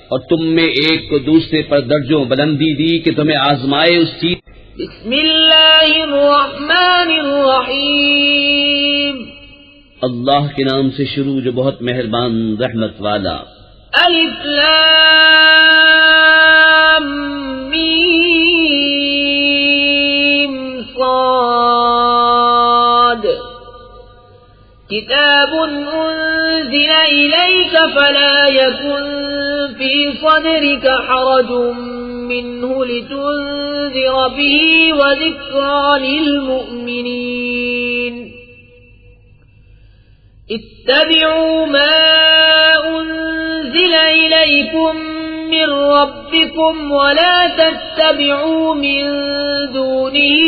اور تم میں ایک کو دوسرے پر درجوں بلندی دی کہ تمہیں آزمائے اس چیز. بسم اللہ الرحمن الرحیم. اللہ کے نام سے شروع جو بہت مہربان رحمت والا. الف لام میم صاد. کتاب انزل الیک فلا یکن في صدرك حرج منه لتنذر به وذكرى للمؤمنين. اتبعوا ما أنزل إليكم من ربكم ولا تتبعوا من دونه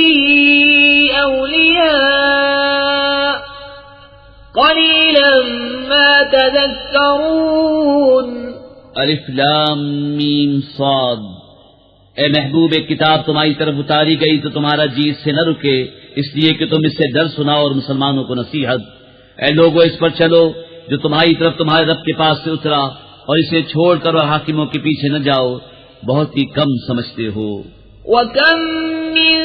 أولياء قليلا ما تذكرون. الف لام میم صاد. اے محبوب، ایک کتاب تمہاری طرف اتاری گئی تو تمہارا جی اس سے نہ رکے، اس لیے کہ تم اس سے ڈر سناؤ اور مسلمانوں کو نصیحت. اے لوگو، اس پر چلو جو تمہاری طرف تمہارے رب کے پاس سے اترا، اور اسے چھوڑ کر اور حاکموں کے پیچھے نہ جاؤ، بہت ہی کم سمجھتے ہو. وَكَمْ مِنْ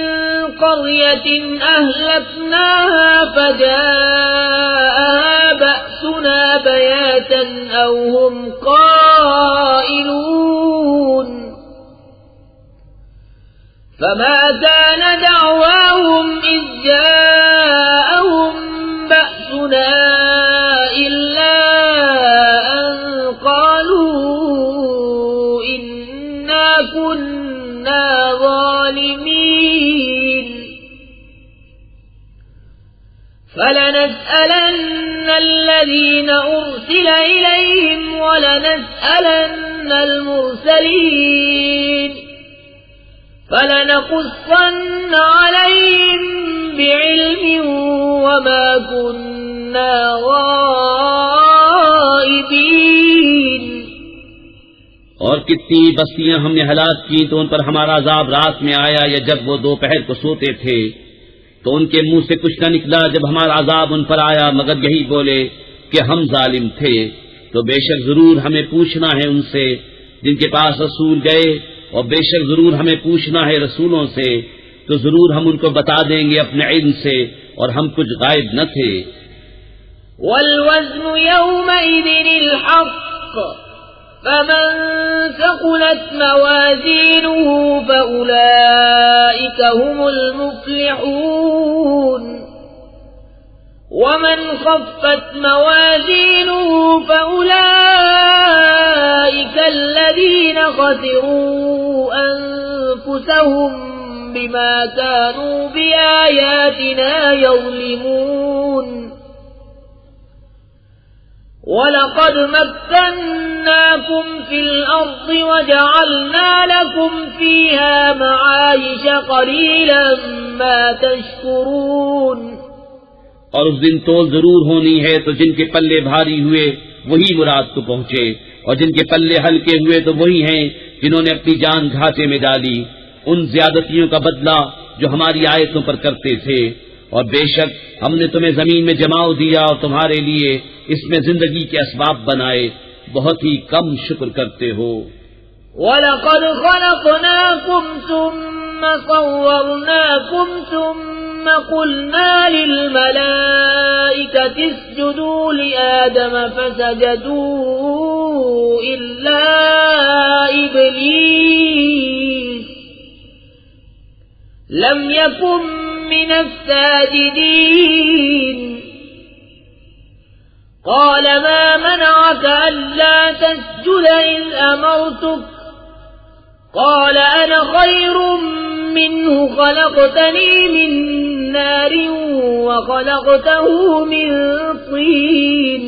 قَرْيَةٍ أَهْلَكْنَاهَا فَجَاءَهَا بَأْسُنَا بَيَاتًا أَوْ هُمْ قَائِلُونَ فَمَا كَانَ دَعْوَاهُمْ إِذْ جَاءَهُمْ بَأْسُنَا إِلَّا أَنْ قَالُوا إِنَّا كُنَّا ظَالِمِينَ. فَلَنَسْأَلَنَّ الَّذِينَ أُرْسِلَ إِلَيْهِمْ وَلَنَسْأَلَنَّ الْمُرْسَلِينَ. فَلَنَقُصَّنَّ عَلَيْهِمْ بِعِلْمٍ وَمَا كُنَّا غَائِبِينَ. اور کتنی بستیاں ہم نے ہلاک کی تو ان پر ہمارا عذاب رات میں آیا یا جب وہ دوپہر کو سوتے تھے، تو ان کے منہ سے کچھ نہ نکلا جب ہمارا عذاب ان پر آیا مگر یہی بولے کہ ہم ظالم تھے. تو بے شک ضرور ہمیں پوچھنا ہے ان سے جن کے پاس رسول گئے، اور بے شک ضرور ہمیں پوچھنا ہے رسولوں سے، تو ضرور ہم ان کو بتا دیں گے اپنے علم سے، اور ہم کچھ غائب نہ تھے. والوزن يومئذ الحق فمن ثقلت موازينه فأولئك هم المفلحون ومن خفت موازينه فأولئك الذين خسروا أنفسهم بما كانوا بآياتنا يظلمون. وَلَقَدْ مَكَّنَّاكُمْ فِي الْأَرْضِ وَجَعَلْنَا لَكُمْ فِيهَا مَعَايِشَ قَلِيلًا مَا تَشْكُرُونَ. اور اس دن تول ضرور ہونی ہے تو جن کے پلے بھاری ہوئے وہی مراد کو پہنچے، اور جن کے پلے ہلکے ہوئے تو وہی ہیں جنہوں نے اپنی جان گھاٹے میں ڈالی ان زیادتیوں کا بدلہ جو ہماری آیتوں پر کرتے تھے. اور بے شک ہم نے تمہیں زمین میں جماؤ دیا اور تمہارے لیے اس میں زندگی کے اسباب بنائے، بہت ہی کم شکر کرتے ہو. وَلَقَدْ خَلَقْنَاكُمْ ثُمَّ صَوَّرْنَاكُمْ ثُمَّ قُلْنَا لِلْمَلَائِكَةِ اسْجُدُوا لِآدَمَ فَسَجَدُوا إِلَّا إِبْلِيسَ لَمْ يَكُنْ مِنَ السَّاجِدِينَ قَالَ مَا مَنَعَكَ أَلَّا تَسْجُدَ إِذْ أَمَرْتُكَ قَالَ أَنَا خَيْرٌ مِّنْهُ خَلَقْتَنِي مِن نَّارٍ وَخَلَقْتَهُ مِن طِينٍ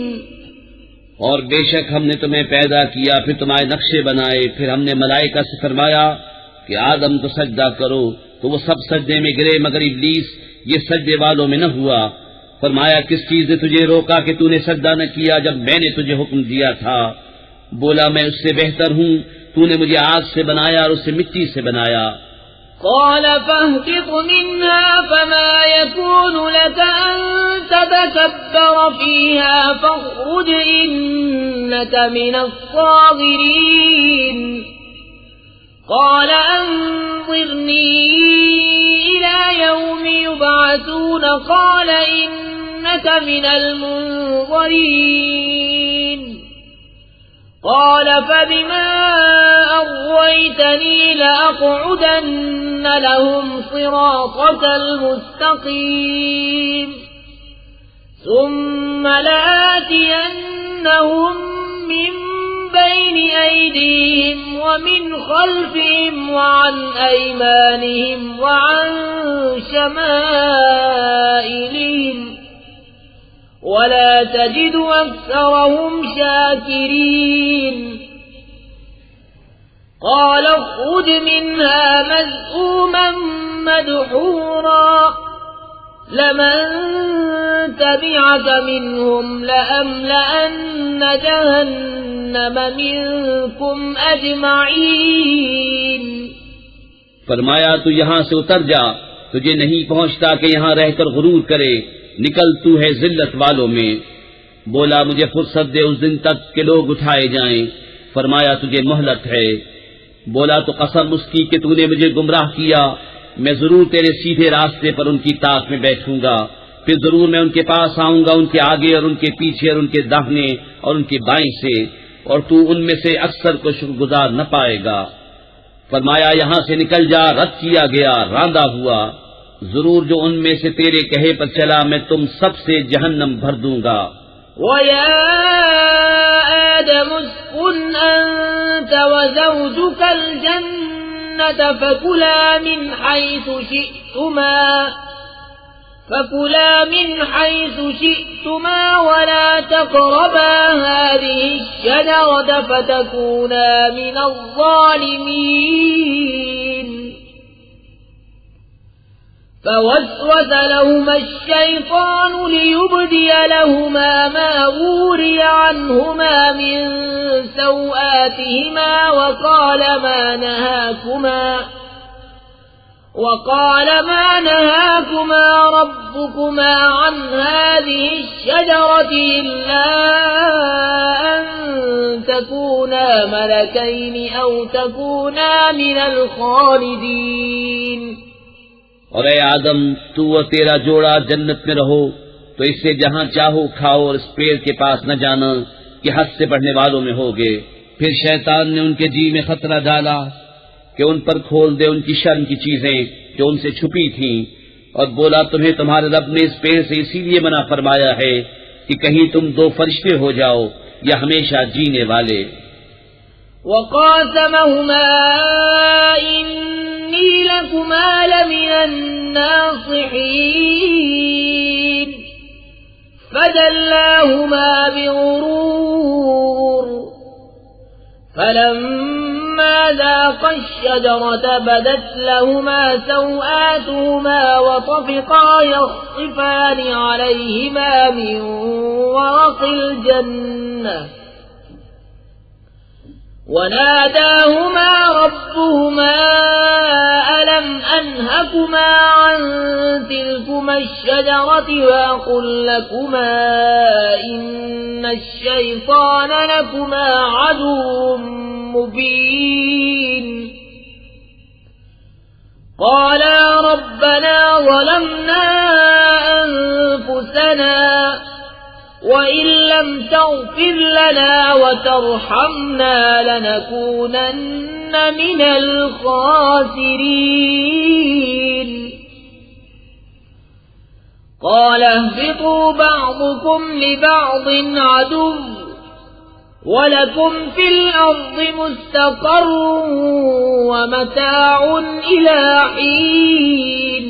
اور بے شک ہم نے تمہیں پیدا کیا، پھر تمہارے نقشے بنائے، پھر ہم نے ملائکہ سے فرمایا کہ آدم کو سجدہ کرو تو وہ سب سجدے میں گرے مگر ابلیس یہ سجدے والوں میں نہ ہوا۔ فرمایا کس چیز نے تجھے روکا کہ تو نے سجدہ نہ کیا جب میں نے تجھے حکم دیا تھا؟ بولا میں اس سے بہتر ہوں، تو نے مجھے آگ سے بنایا اور اسے مٹی سے بنایا۔ قال فاهبط منها فما يكون لك أن تتكبر فيها فاخرج إنك من الصاغرين قال أنظرني إلى يوم يبعثون قال إنك من المنظرين قال فبما أغويتني لأقعدن لهم صراطك المستقيم ثم لآتينهم من بين أيديهم ومن خلفهم وعن أيمانهم وعن شمائلهم ولا تجد أكثرهم شاكرين قال اخرج منها مذءوما مدحورا لمن تبعك منهم لأملأن جهنم منكم أجمعين فرمایا تو یہاں سے اتر جا، تجھے نہیں پہنچتا کہ یہاں رہ کر غرور کرے، نکل تو ہے ذلت والوں میں۔ بولا مجھے فرصت دے اس دن تک کہ لوگ اٹھائے جائیں۔ فرمایا تجھے مہلت ہے۔ بولا تو قسم اس کی کہ تو نے مجھے گمراہ کیا، میں ضرور تیرے سیدھے راستے پر ان کی طاق میں بیٹھوں گا، پھر ضرور میں ان کے پاس آؤں گا، ان کے آگے اور ان کے پیچھے اور ان کے داہنے اور ان کے بائیں سے، اور تو ان میں سے اکثر کو شکر گزار نہ پائے گا۔ فرمایا یہاں سے نکل جا، رد کیا گیا، راندہ ہوا، ضرور جو ان میں سے تیرے کہے پر چلا میں تم سب سے جہنم بھر دوں گا۔ وَيَا آدَمُ اسْكُنْ أَنْتَ وَزَوْجُكَ الْجَنَّةَ فَكُلَا مِنْ حَيْثُ شِئْتُمَا وَلَا تَقْرَبَا هَذِهِ الشَّجَرَةَ فَتَكُونَا مِنَ الظَّالِمِينَ فوسوس لهما الشيطان ليبدي لهما ما وري عنهما من سوآتهما وقال ما نهاكما ربكما عن هذه الشجرة إلا أن تكونا ملكين أو تكونا من الخالدين اور اے آدم تو اور تیرا جوڑا جنت میں رہو، تو اس سے جہاں چاہو کھاؤ اور اس پیڑ کے پاس نہ جانا کہ حد سے بڑھنے والوں میں ہوگے۔ پھر شیطان نے ان کے جی میں خطرہ ڈالا کہ ان پر کھول دے ان کی شرم کی چیزیں جو ان سے چھپی تھیں، اور بولا تمہیں تمہارے رب نے اس پیڑ سے اسی لیے منع فرمایا ہے کہ کہیں تم دو فرشتے ہو جاؤ یا ہمیشہ جینے والے۔ وَقَاسَمَهُمَا إِنِّي لَكُمَا لَمِنَ النَّاصِحِينَ فَدَلَّاهُمَا بِغُرُورٍ فَلَمَّا ذَاقَا الشَّجَرَةَ بَدَتْ لَهُمَا سَوْآتُهُمَا وَطَفِقَا يَخْصِفَانِ عَلَيْهِمَا مِنْ وَرَقِ الْجَنَّةِ وناداهما ربهما ألم أنهكما عن تلكما الشجرة وأقل لكما إن الشيطان لكما عدو مبين قالا ربنا ظلمنا أنفسنا وإن لم تغفر لنا وترحمنا لنكونن من الخاسرين قال اهبطوا بعضكم لبعض عدو ولكم في الأرض مستقر ومتاع إلى حين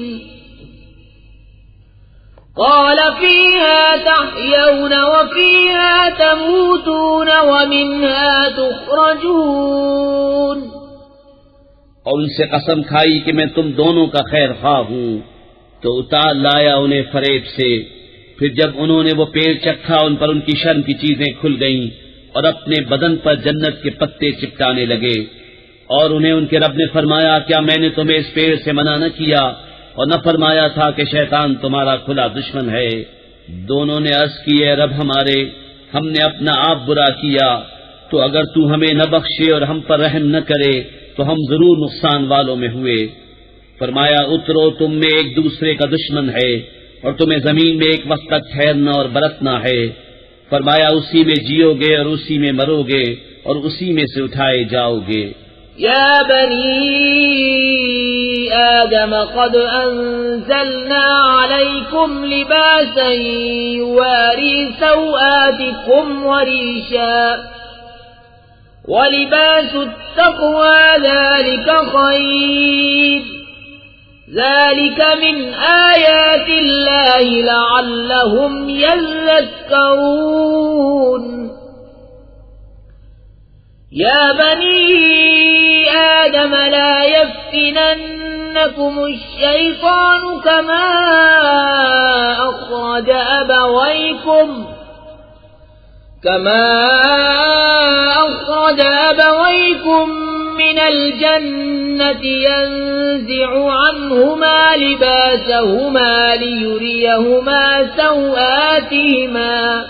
قال فيها تحيون وفيها تموتون ومنها تخرجون اور ان سے قسم کھائی کہ میں تم دونوں کا خیر خواہ ہوں تو اتار لایا انہیں فریب سے. پھر جب انہوں نے وہ پیڑ چکھا ان پر ان کی شرم کی چیزیں کھل گئیں اور اپنے بدن پر جنت کے پتے چپٹانے لگے. اور انہیں ان کے رب نے فرمایا کیا میں نے تمہیں اس پیڑ سے منع نہ کیا اور نہ فرمایا تھا کہ شیطان تمہارا کھلا دشمن ہے؟ دونوں نے عرض کی اے رب ہمارے ہم نے اپنا آپ برا کیا تو اگر تو ہمیں نہ بخشے اور ہم پر رحم نہ کرے تو ہم ضرور نقصان والوں میں ہوئے. فرمایا اترو تم میں ایک دوسرے کا دشمن ہے اور تمہیں زمین میں ایک وقت تک ٹھہرنا اور برتنا ہے. فرمایا اسی میں جیو گے اور اسی میں مرو گے اور اسی میں سے اٹھائے جاؤ گے. یا بنی آدم قد انزلنا علیکم لباسا یواری سوآتکم وريشا ولباس التقوى ذلك خير ذلك من آيات الله لعلهم يذكرون يا بني آدم لا يفتننكم الشيطان كما أخرج أبويكم من الجنة ينزع عنهما لباسهما ليريهما سوآتهما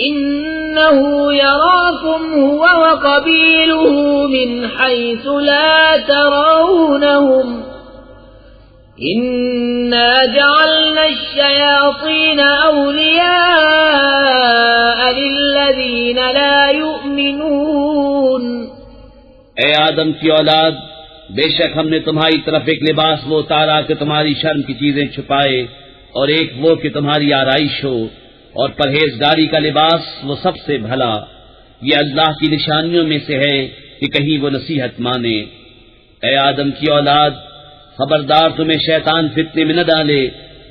إنه يراكم هو وقبيله من حيث لا ترونهم إنا جعلنا الشياطين أولياء للذين لا يؤمنون. اے آدم کی اولاد بے شک ہم نے تمہاری طرف ایک لباس وہ اتارا کہ تمہاری شرم کی چیزیں چھپائے اور ایک وہ کہ تمہاری آرائش ہو اور پرہیزگاری کا لباس وہ سب سے بھلا. یہ اللہ کی نشانیوں میں سے ہے کہ کہیں وہ نصیحت مانے. اے آدم کی اولاد خبردار تمہیں شیطان فتنے میں نہ ڈالے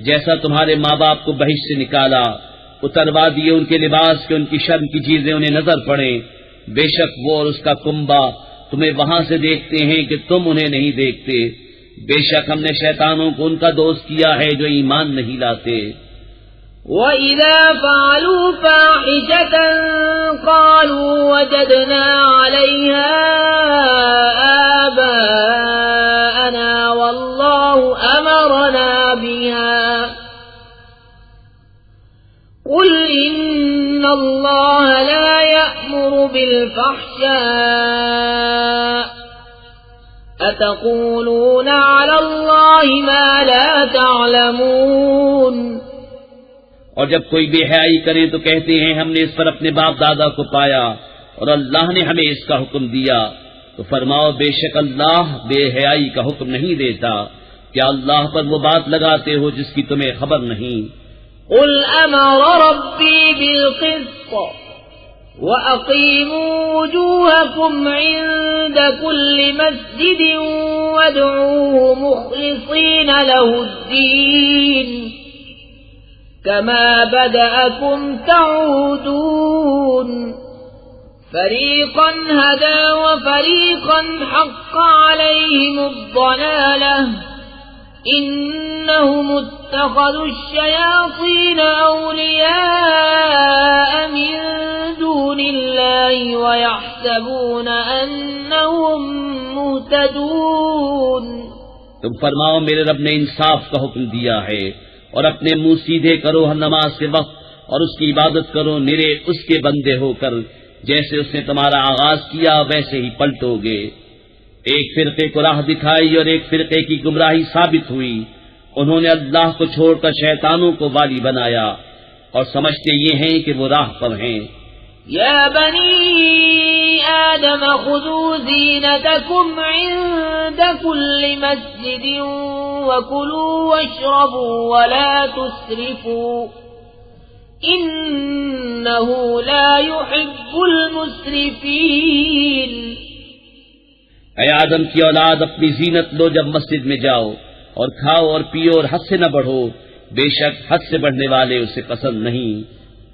جیسا تمہارے ماں باپ کو بہشت سے نکالا. اتروا دیے ان کے لباس کہ ان کی شرم کی چیزیں انہیں نظر پڑیں. بے شک وہ اور اس کا کنبہ تمہیں وہاں سے دیکھتے ہیں کہ تم انہیں نہیں دیکھتے. بے شک ہم نے شیطانوں کو ان کا دوست کیا ہے جو ایمان نہیں لاتے. وَإِذَا فَعَلُوا فَاحِشَةً قَالُوا وَجَدْنَا عَلَيْهَا آبَاءَنَا وَاللَّهُ أَمَرَنَا بِهَا قُلْ إِنَّ اللَّهَ لَا يَأْمُرُ بِالْفَحْشَاءِ أَتَقُولُونَ عَلَى اللَّهِ مَا لَا تَعْلَمُونَ. اور جب کوئی بے حیائی کرے تو کہتے ہیں ہم نے اس پر اپنے باپ دادا کو پایا اور اللہ نے ہمیں اس کا حکم دیا. تو فرماؤ بے شک اللہ بے حیائی کا حکم نہیں دیتا. کیا اللہ پر وہ بات لگاتے ہو جس کی تمہیں خبر نہیں؟ قل امر ربی بالقسط وَأَقِيمُوا وُجُوهَكُمْ عِندَ كُلِّ مَسْجِدٍ وَادْعُوهُ مُخْلِصِينَ لَهُ الدِّينَ كَمَا بَدَأَكُمْ تَعُودُونَ فَرِيقًا هَدَى وَفَرِيقًا حَقَّ عَلَيْهِمُ الضَّلَالَةُ إِنَّهُمُ اتَّخَذُوا الشَّيَاطِينَ أَوْلِيَاءَ مِن دُونِ اللَّهِ وَيَحْسَبُونَ أَنَّهُم مُّهْتَدُونَ مهتدون. تم فرماؤ میرے رب نے انصاف کا حکم دیا ہے، اور اپنے منہ سیدھے کرو ہر نماز کے وقت، اور اس کی عبادت کرو نرے اس کے بندے ہو کر، جیسے اس نے تمہارا آغاز کیا ویسے ہی پلٹو گے. ایک فرقے کو راہ دکھائی اور ایک فرقے کی گمراہی ثابت ہوئی. انہوں نے اللہ کو چھوڑ کر شیطانوں کو والی بنایا اور سمجھتے یہ ہیں کہ وہ راہ پر ہیں. يا بني آدم خذوا زينتكم عند كل مسجد وكلوا واشربوا ولا تسرفوا إنه لا يحب المسرفين. اے آدم کی اولاد، اپنی زینت لو جب مسجد میں جاؤ، اور کھاؤ اور پیو اور حد سے نہ بڑھو، بے شک حد سے بڑھنے والے اسے پسند نہیں.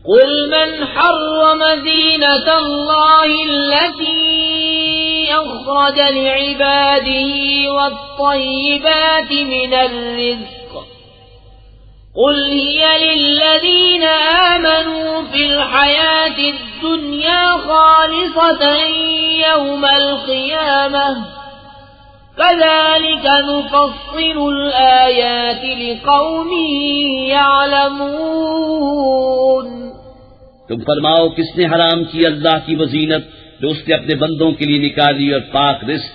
قل من حرم زينة الله التي أخرج لعباده والطيبات من الرزق قل هي للذين آمنوا في الحياة الدنيا خالصة يوم القيامة كذلك نفصل الآيات لقوم يعلمون. تم فرماؤ کس نے حرام کی اللہ کی وہ زینت جو اس نے اپنے بندوں کے لیے نکالی اور پاک رزق.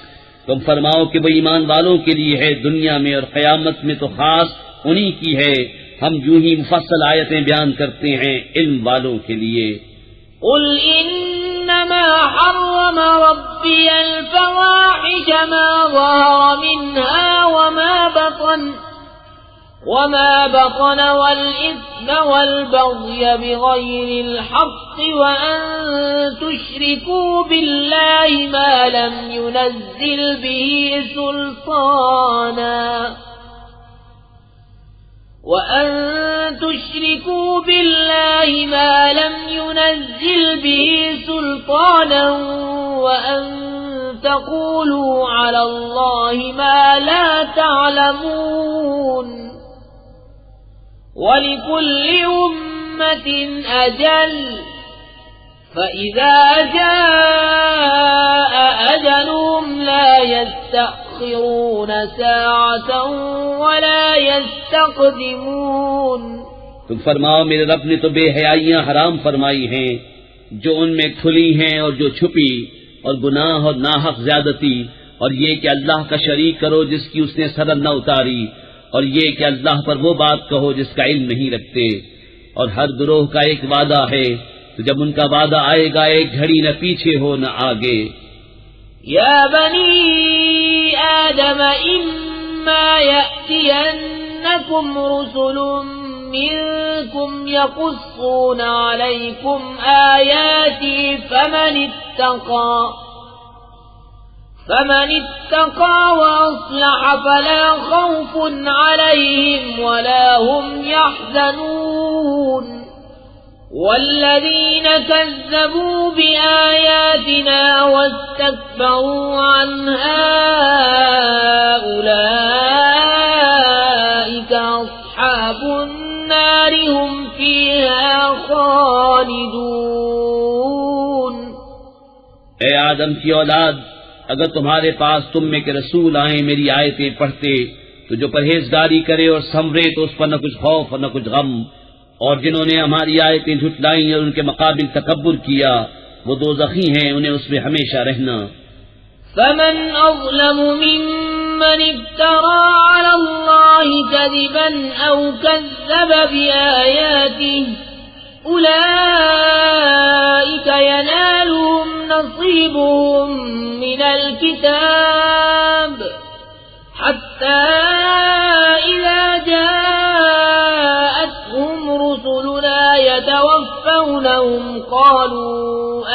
تم فرماؤ کہ وہ ایمان والوں کے لیے ہے دنیا میں، اور قیامت میں تو خاص انہی کی ہے. ہم یوں ہی مفصل آیتیں بیان کرتے ہیں علم والوں کے لیے. قل انما حرم ربي الفواحش ما ظهر منها وما بطن والإثم والبغي بغير الحق وأن تشركوا بالله ما لم ينزل به سلطانا وأن تقولوا على الله ما لا تعلمون. وَلِكُلِّ أُمَّةٍ أَجَلٌ فَإِذَا جَاءَ أَجَلُهُمْ لَا يَسْتَأْخِرُونَ سَاعَةً وَلَا يَسْتَقْدِمُونَ. تم فرماؤ میرے رب نے تو بے حیائیاں حرام فرمائی ہیں، جو ان میں کھلی ہیں اور جو چھپی، اور گناہ اور ناحق زیادتی، اور یہ کہ اللہ کا شریک کرو جس کی اس نے سند نہ اتاری، اور یہ کہ اللہ پر وہ بات کہو جس کا علم نہیں رکھتے. اور ہر گروہ کا ایک وعدہ ہے، تو جب ان کا وعدہ آئے گا ایک گھڑی نہ پیچھے ہو نہ آگے. یا بنی آدم اما یأتینکم رسل منکم یقصون علیکم آیاتی فمن اتقى وأصلح فلا خوف عليهم ولا هم يحزنون. والذين كذبوا بآياتنا واستكبروا عنها أولئك أصحاب النار هم فيها خالدون. اے آدم کی اولاد، اگر تمہارے پاس تم میں کے رسول آئیں میری آیتیں پڑھتے تو جو پرہیزگاری کرے اور سنورے تو اس پر نہ کچھ خوف اور نہ کچھ غم، اور جنہوں نے ہماری آیتیں جھٹلائیں اور ان کے مقابل تکبر کیا وہ دوزخی ہیں، انہیں اس میں ہمیشہ رہنا. فمن أظلم ممن افترى على الله كذبا أو كذب بآياته أولئك ينالهم نصيبهم من الكتاب حتى إذا جاءتهم رسلنا يتوفونهم قالوا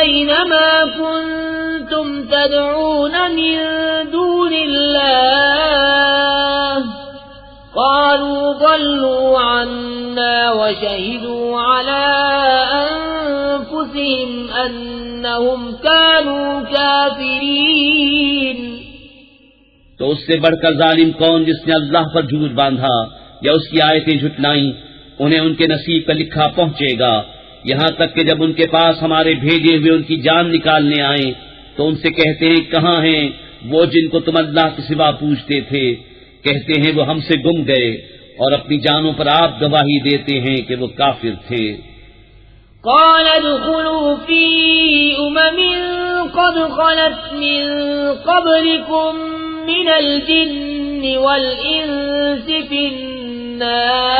أينما كنتم تدعون من دون الله قالوا ضلوا عنا وشهدوا على أنفسهم أنهم كانوا كافرين. تو اس سے بڑھ کر ظالم کون جس نے اللہ پر جھوٹ باندھا یا اس کی آیتیں جھٹلائیں؟ انہیں ان کے نصیب کا لکھا پہنچے گا، یہاں تک کہ جب ان کے پاس ہمارے بھیجے ہوئے ان کی جان نکالنے آئیں تو ان سے کہتے ہیں کہاں ہیں وہ جن کو تم اللہ کے سوا پوچھتے تھے؟ کہتے ہیں وہ ہم سے گم گئے، اور اپنی جانوں پر آپ گواہی دیتے ہیں کہ وہ کافر تھے۔ قال ادخلوا في قد خلت من قبلكم من الجن والإنس في النار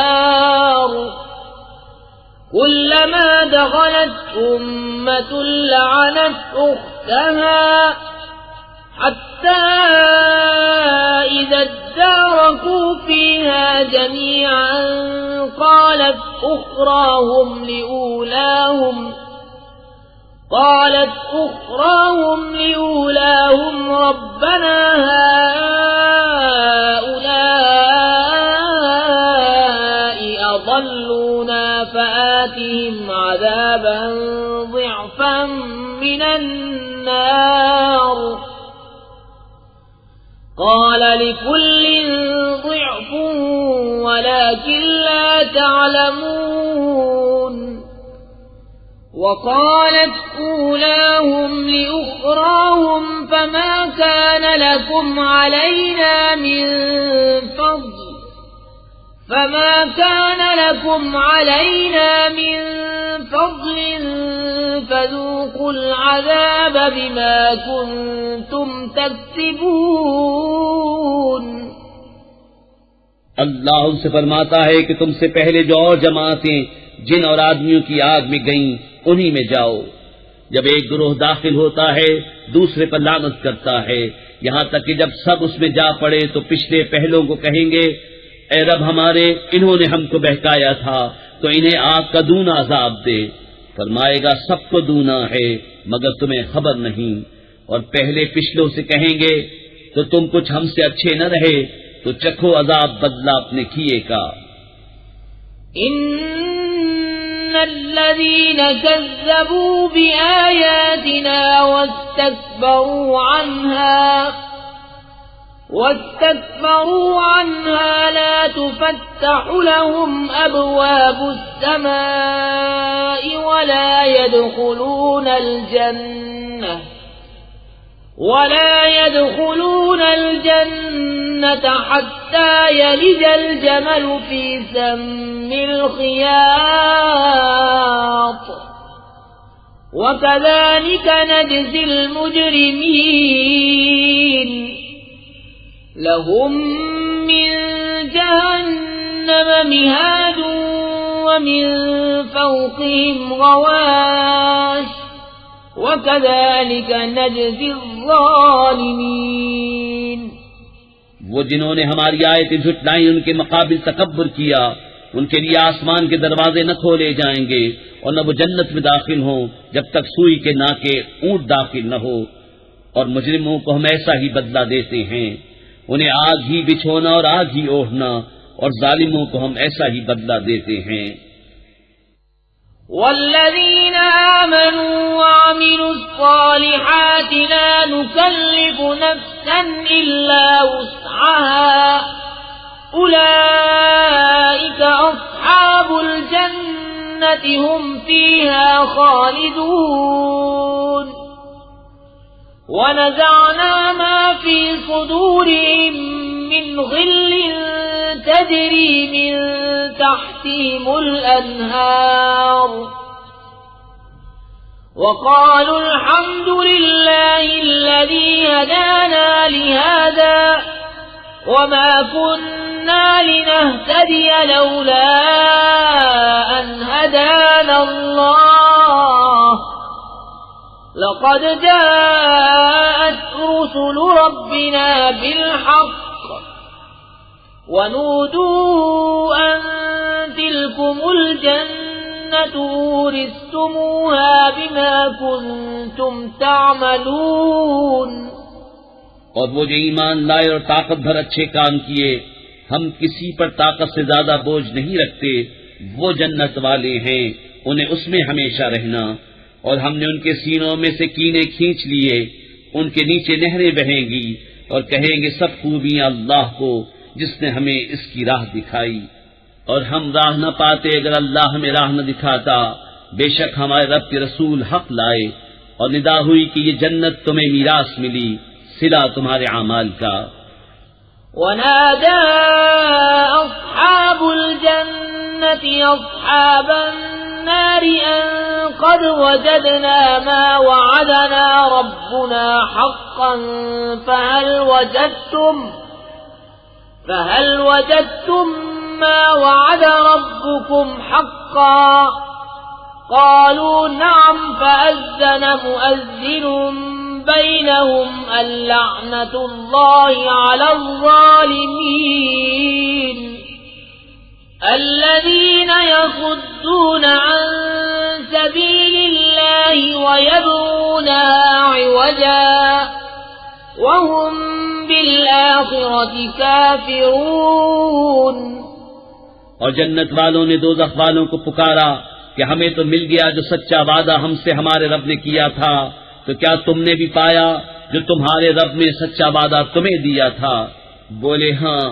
كلما دخلت أمة لعنت أختها حتى إذا اداركوا فيها جميعا قالت أخراهم لأولاهم ربنا هؤلاء أضلونا فآتهم عذابا ضعفا من النار قال لكل ضعف ولكن لا تعلمون وقالت أولاهم لأخراهم فما كان لكم علينا من فضل فذوقوا العذاب بما كنتم تكسبون۔ اللہ ان سے فرماتا ہے کہ تم سے پہلے جو اور جماعتیں جن اور آدمیوں کی آگ میں گئیں انہی میں جاؤ۔ جب ایک گروہ داخل ہوتا ہے دوسرے پر لعنت کرتا ہے، یہاں تک کہ جب سب اس میں جا پڑے تو پچھلے پہلوں کو کہیں گے اے رب ہمارے، انہوں نے ہم کو بہکایا تھا تو انہیں آگ کا دونا عذاب دے۔ فرمائے گا سب کو دونا ہے مگر تمہیں خبر نہیں، اور پہلے پچھلوں سے کہیں گے تو تم کچھ ہم سے اچھے نہ رہے تو چکھو عذاب بدلہ اپنے کیے کا۔ ان الذين كذبوا بآياتنا واستكبروا عنها لا تفتح لهم أبواب السماء ولا يدخلون الجنة حتى يلج الجمل في سم الخياط وكذلك نجزي المجرمين لهم من جهنم مهاد ومن فوقهم غواش وكذلك نجزي الظالمين۔ وہ جنہوں نے ہماری آیتیں جھٹلائیں ان کے مقابل تکبر کیا، ان کے لیے آسمان کے دروازے نہ کھولے جائیں گے اور نہ وہ جنت میں داخل ہوں جب تک سوئی کے ناکے اونٹ داخل نہ ہو، اور مجرموں کو ہم ایسا ہی بدلہ دیتے ہیں، انہیں آگ ہی بچھونا اور آگ ہی اوڑھنا، اور ظالموں کو ہم ایسا ہی بدلہ دیتے ہیں۔ والذین آمنوا وعملوا الصالحات لا نكلف نفسا إلا وسعها أولئك أصحاب الجنة هم فيها خالدون ونزعنا ما في صدورهم من غل تجري من تحتهم الأنهار وقالوا الحمد لله الذي هدانا لهذا وما كنا لنهتدي لولا أن هدانا الله لقد جاءت رسل ربنا بالحق ونودوا أن تلكم الجنة أورثتموها بما كنتم تعملون۔ اور وہ جو ایمان لائے اور طاقت بھر اچھے کام کیے، ہم کسی پر طاقت سے زیادہ بوجھ نہیں رکھتے، وہ جنت والے ہیں، انہیں اس میں ہمیشہ رہنا، اور ہم نے ان کے سینوں میں سے کینے کھینچ لیے، ان کے نیچے نہریں بہیں گی، اور کہیں گے سب خوبیاں اللہ کو جس نے ہمیں اس کی راہ دکھائی، اور ہم راہ نہ پاتے اگر اللہ ہمیں راہ نہ دکھاتا، بے شک ہمارے رب کے رسول حق لائے اور ندا ہوئی کہ یہ جنت تمہیں میراث ملی صلہ تمہارے اعمال کا. ونادى أصحاب الجنة أصحاب النار أن قد وجدنا ما وعدنا ربنا حقا فهل وجدتم ما وعد ربكم حقا قالوا نعم فأذن مؤذن بينهم اللعنة الله على الظالمين الذين يصدون عن سبيل الله ويبغونها عوجا وهم بالآخرة كافرون. اور جنت والوں نے دوزخ والوں کو پکارا کہ ہمیں تو مل گیا جو سچا وعدہ ہم سے ہمارے رب نے کیا تھا، تو کیا تم نے بھی پایا جو تمہارے رب نے سچا وعدہ تمہیں دیا تھا؟ بولے ہاں،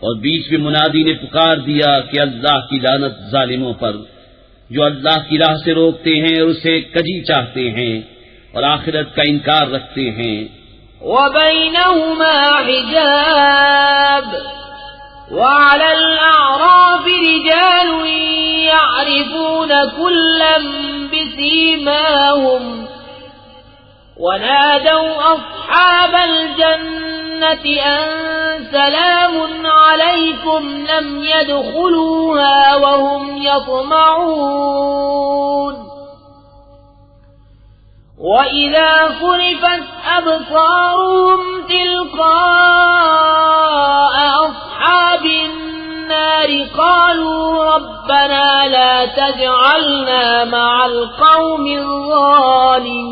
اور بیچ میں منادی نے پکار دیا کہ اللہ کی لعنت ظالموں پر جو اللہ کی راہ سے روکتے ہیں اور اسے کجی چاہتے ہیں اور آخرت کا انکار رکھتے ہیں. وبينهما حجاب وعلى الأعراف رجال يعرفون كلا بسيماهم ونادوا أصحاب الجنة أن سلام عليكم لم يدخلوها وهم يطمعون. وَإِذَا صُرِفَتْ أَبْصَارُهُمْ تِلْقَاءَ أَصْحَابِ النَّارِ قَالُوا رَبَّنَا لَا تَجْعَلْنَا مَعَ الْقَوْمِ الظَّالِمِينَ.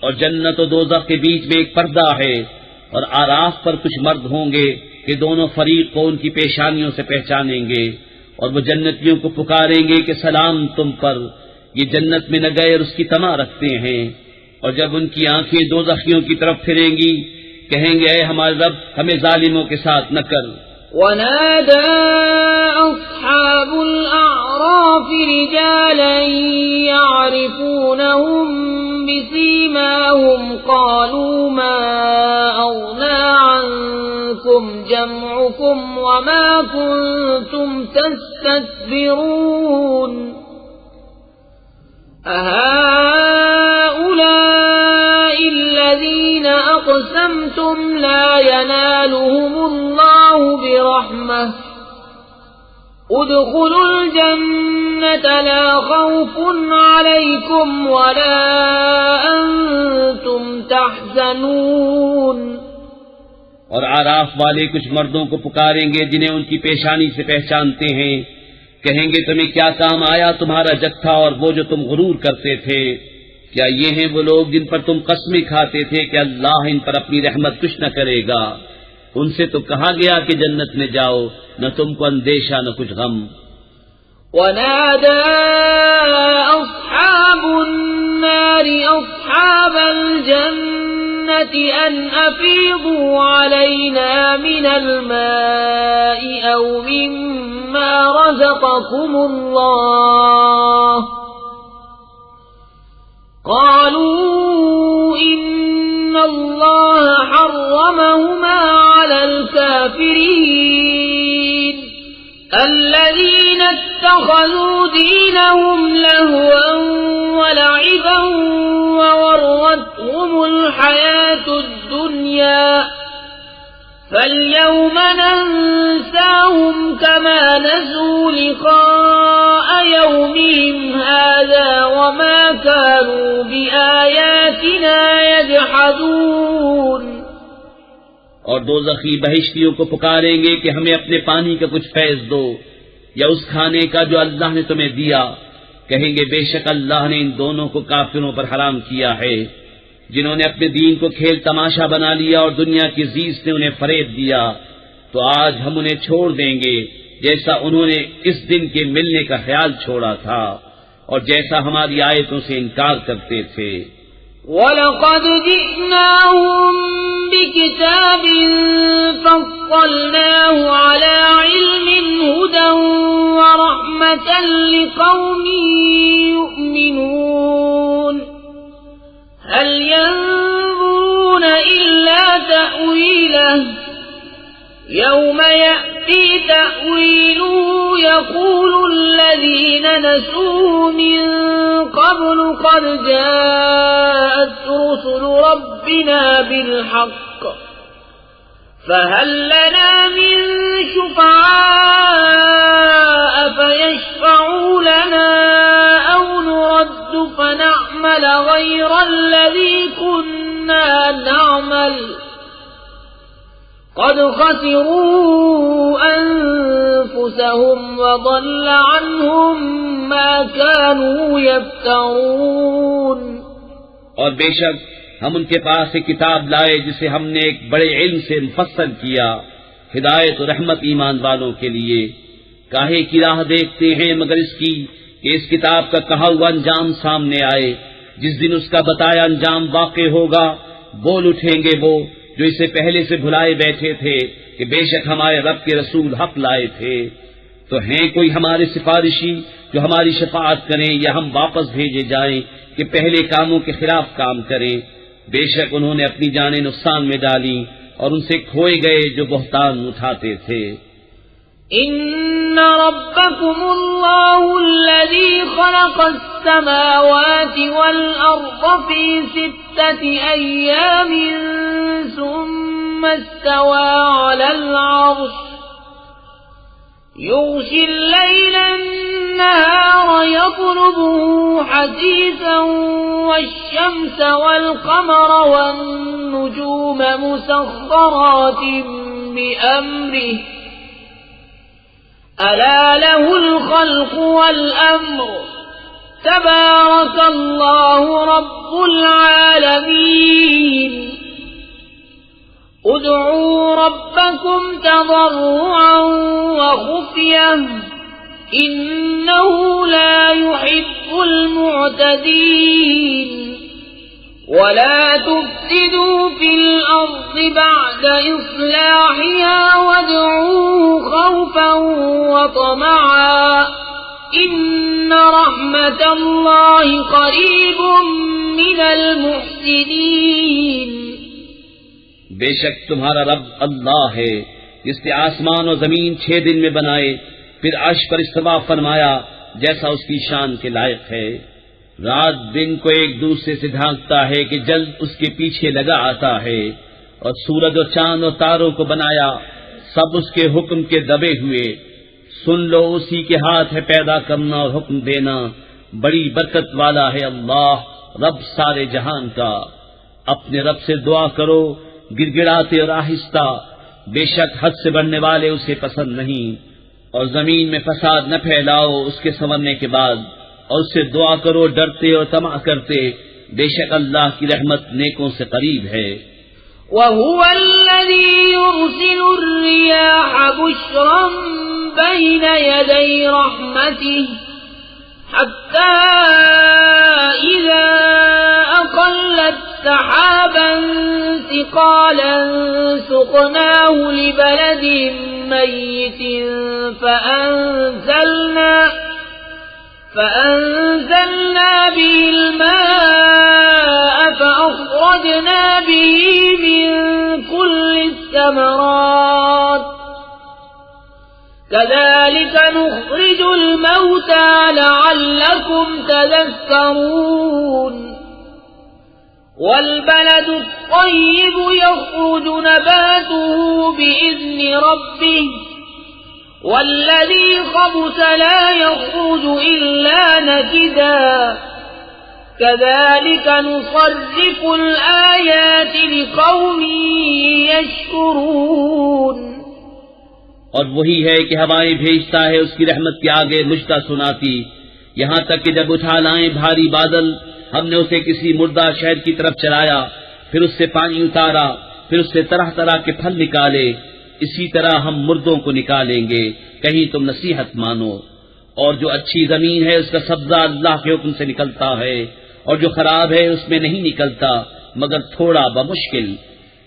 اور جنت و دوزخ کے بیچ میں ایک پردہ ہے، اور آراف پر کچھ مرد ہوں گے کہ دونوں فریق کو ان کی پیشانیوں سے پہچانیں گے، اور وہ جنتیوں کو پکاریں گے کہ سلام تم پر، یہ جنت میں نہ گئے اور اس کی طمع رکھتے ہیں. اور جب ان کی آنکھیں دوزخیوں کی طرف پھریں گی کہیں گے اے ہمارے رب ہمیں ظالموں کے ساتھ نہ کر. ونادى أصحاب الأعراف رجالا يعرفونهم بسيماهم قالوا ما أغنى عنكم جمعكم وما كنتم تستكبرون أهؤلاء الذين أقسمتم لا ينالهم الله برحمة ادخلوا الجنة لا خوف عليكم ولا أنتم تحزنون. اور آراف والے کچھ مردوں کو پکاریں گے جنہیں ان کی پیشانی سے پہچانتے ہیں، کہیں گے تمہیں کیا کام آیا تمہارا جتھا اور وہ جو تم غرور کرتے تھے؟ کیا یہ ہیں وہ لوگ جن پر تم قسمیں کھاتے تھے کہ اللہ ان پر اپنی رحمت کچھ نہ کرے گا؟ ان سے تو کہا گیا کہ جنت میں جاؤ، نہ تم کو اندیشہ نہ کچھ غم. ونادى أصحاب النار أصحاب الجنة أن أفيضوا علينا من الماء أو مما رزقكم الله قالوا إن الله حرمهما على الكافرين الذين اتخذوا دينهم لهوا ولعبا وغرتهم الحياة الدنيا فاليوم ننساهم كما نسوا لقاء يومهم هذا وما كانوا بآياتنا يجحدون. اور دوزخی بہشتیوں کو پکاریں گے کہ ہمیں اپنے پانی کا کچھ فیض دو یا اس کھانے کا جو اللہ نے تمہیں دیا. کہیں گے بے شک اللہ نے ان دونوں کو کافروں پر حرام کیا ہے جنہوں نے اپنے دین کو کھیل تماشا بنا لیا اور دنیا کی عزیز نے انہیں فریب دیا. تو آج ہم انہیں چھوڑ دیں گے جیسا انہوں نے اس دن کے ملنے کا خیال چھوڑا تھا اور جیسا ہماری آیتوں سے انکار کرتے تھے. وَلَقَدْ جِئْنَاهُمْ بكتاب فصلناه على علم هدى ورحمة لقوم يؤمنون هل ينظرون إلا تأويله يوم يأتي تأويله يقول الذين نسوه من قبل قد جاءت رسل ربنا بالحق فهل لنا من شفعاء فيشفعوا لنا أو نرد فنعمل غير الذي كنا نعمل قد خسروا أنفسهم وضل عنهم ما كانوا يفترون. اور بے شک ہم ان کے پاس ایک کتاب لائے جسے ہم نے ایک بڑے علم سے مفصل کیا، ہدایت و رحمت ایمان والوں کے لیے. کاہے کی راہ دیکھتے ہیں مگر اس کی کہ اس کتاب کا کہا ہوا انجام سامنے آئے. جس دن اس کا بتایا انجام واقع ہوگا بول اٹھیں گے وہ جو اسے پہلے سے بھلائے بیٹھے تھے کہ بے شک ہمارے رب کے رسول حق لائے تھے. تو ہیں کوئی ہمارے سفارشی جو ہماری شفاعت کریں یا ہم واپس بھیجے جائیں کہ پہلے کاموں کے خلاف کام کریں؟ بے شک انہوں نے اپنی جانیں نقصان میں ڈالی اور ان سے کھوئے گئے جو بہتان اٹھاتے تھے. ان ربکم اللہ الذی خلق السماوات والارض فی 6 ایام ثم استوى على العرش يغشي الليل النهار يطلبه حثيثا والشمس والقمر والنجوم مسخرات بأمره ألا له الخلق والأمر تبارك الله رب العالمين. ادعوا ربكم تضرعا وخفية إنه لا يحب المعتدين. ولا تفسدوا في الأرض بعد إصلاحها وادعوه خوفا وطمعا إن رحمة الله قريب من المحسنين. بے شک تمہارا رب اللہ ہے جس نے آسمان و زمین 6 دن میں بنائے، پھر عرش پر استوا فرمایا جیسا اس کی شان کے لائق ہے. رات دن کو ایک دوسرے سے ڈھانکتا ہے کہ جلد اس کے پیچھے لگا آتا ہے، اور سورج اور چاند اور تاروں کو بنایا سب اس کے حکم کے دبے ہوئے. سن لو اسی کے ہاتھ ہے پیدا کرنا اور حکم دینا، بڑی برکت والا ہے اللہ رب سارے جہان کا. اپنے رب سے دعا کرو گڑگڑاتے اور آہستہ، بے شک حد سے بڑھنے والے اسے پسند نہیں. اور زمین میں فساد نہ پھیلاؤ اس کے سنورنے کے بعد، اور اس سے دعا کرو ڈرتے اور طمع کرتے، بے شک اللہ کی رحمت نیکوں سے قریب ہے. وَهُوَ الَّذِي يُرْسِلُ الرِّيَاحَ بُشْرًا بَيْنَ يَدَيْ رَحْمَتِهِ حَتَّى إِذَا أَقَلَّتْ سَحَابًا ثِقَالًا سُقْنَاهُ لِبَلَدٍ مَّيِّتٍ فأنزلنا به الماء فأخرجنا به من كل الثمرات كذلك نخرج الموتى لعلكم تذكرون. والبلد الطيب يخرج نباته بإذن ربه والذي خبث لا يخرج إلا نكدا كذلك نصرف الآيات لقوم يشكرون. اور وہی ہے کہ ہوائیں بھیجتا ہے اس کی رحمت کے آگے مجدہ سناتی، یہاں تک کہ جب اٹھا لائیں بھاری بادل ہم نے اسے کسی مردہ شہر کی طرف چلایا، پھر اس سے پانی اتارا، پھر اس سے طرح طرح کے پھل نکالے. اسی طرح ہم مردوں کو نکالیں گے، کہیں تم نصیحت مانو. اور جو اچھی زمین ہے اس کا سبزہ اللہ کے حکم سے نکلتا ہے، اور جو خراب ہے اس میں نہیں نکلتا مگر تھوڑا بمشکل.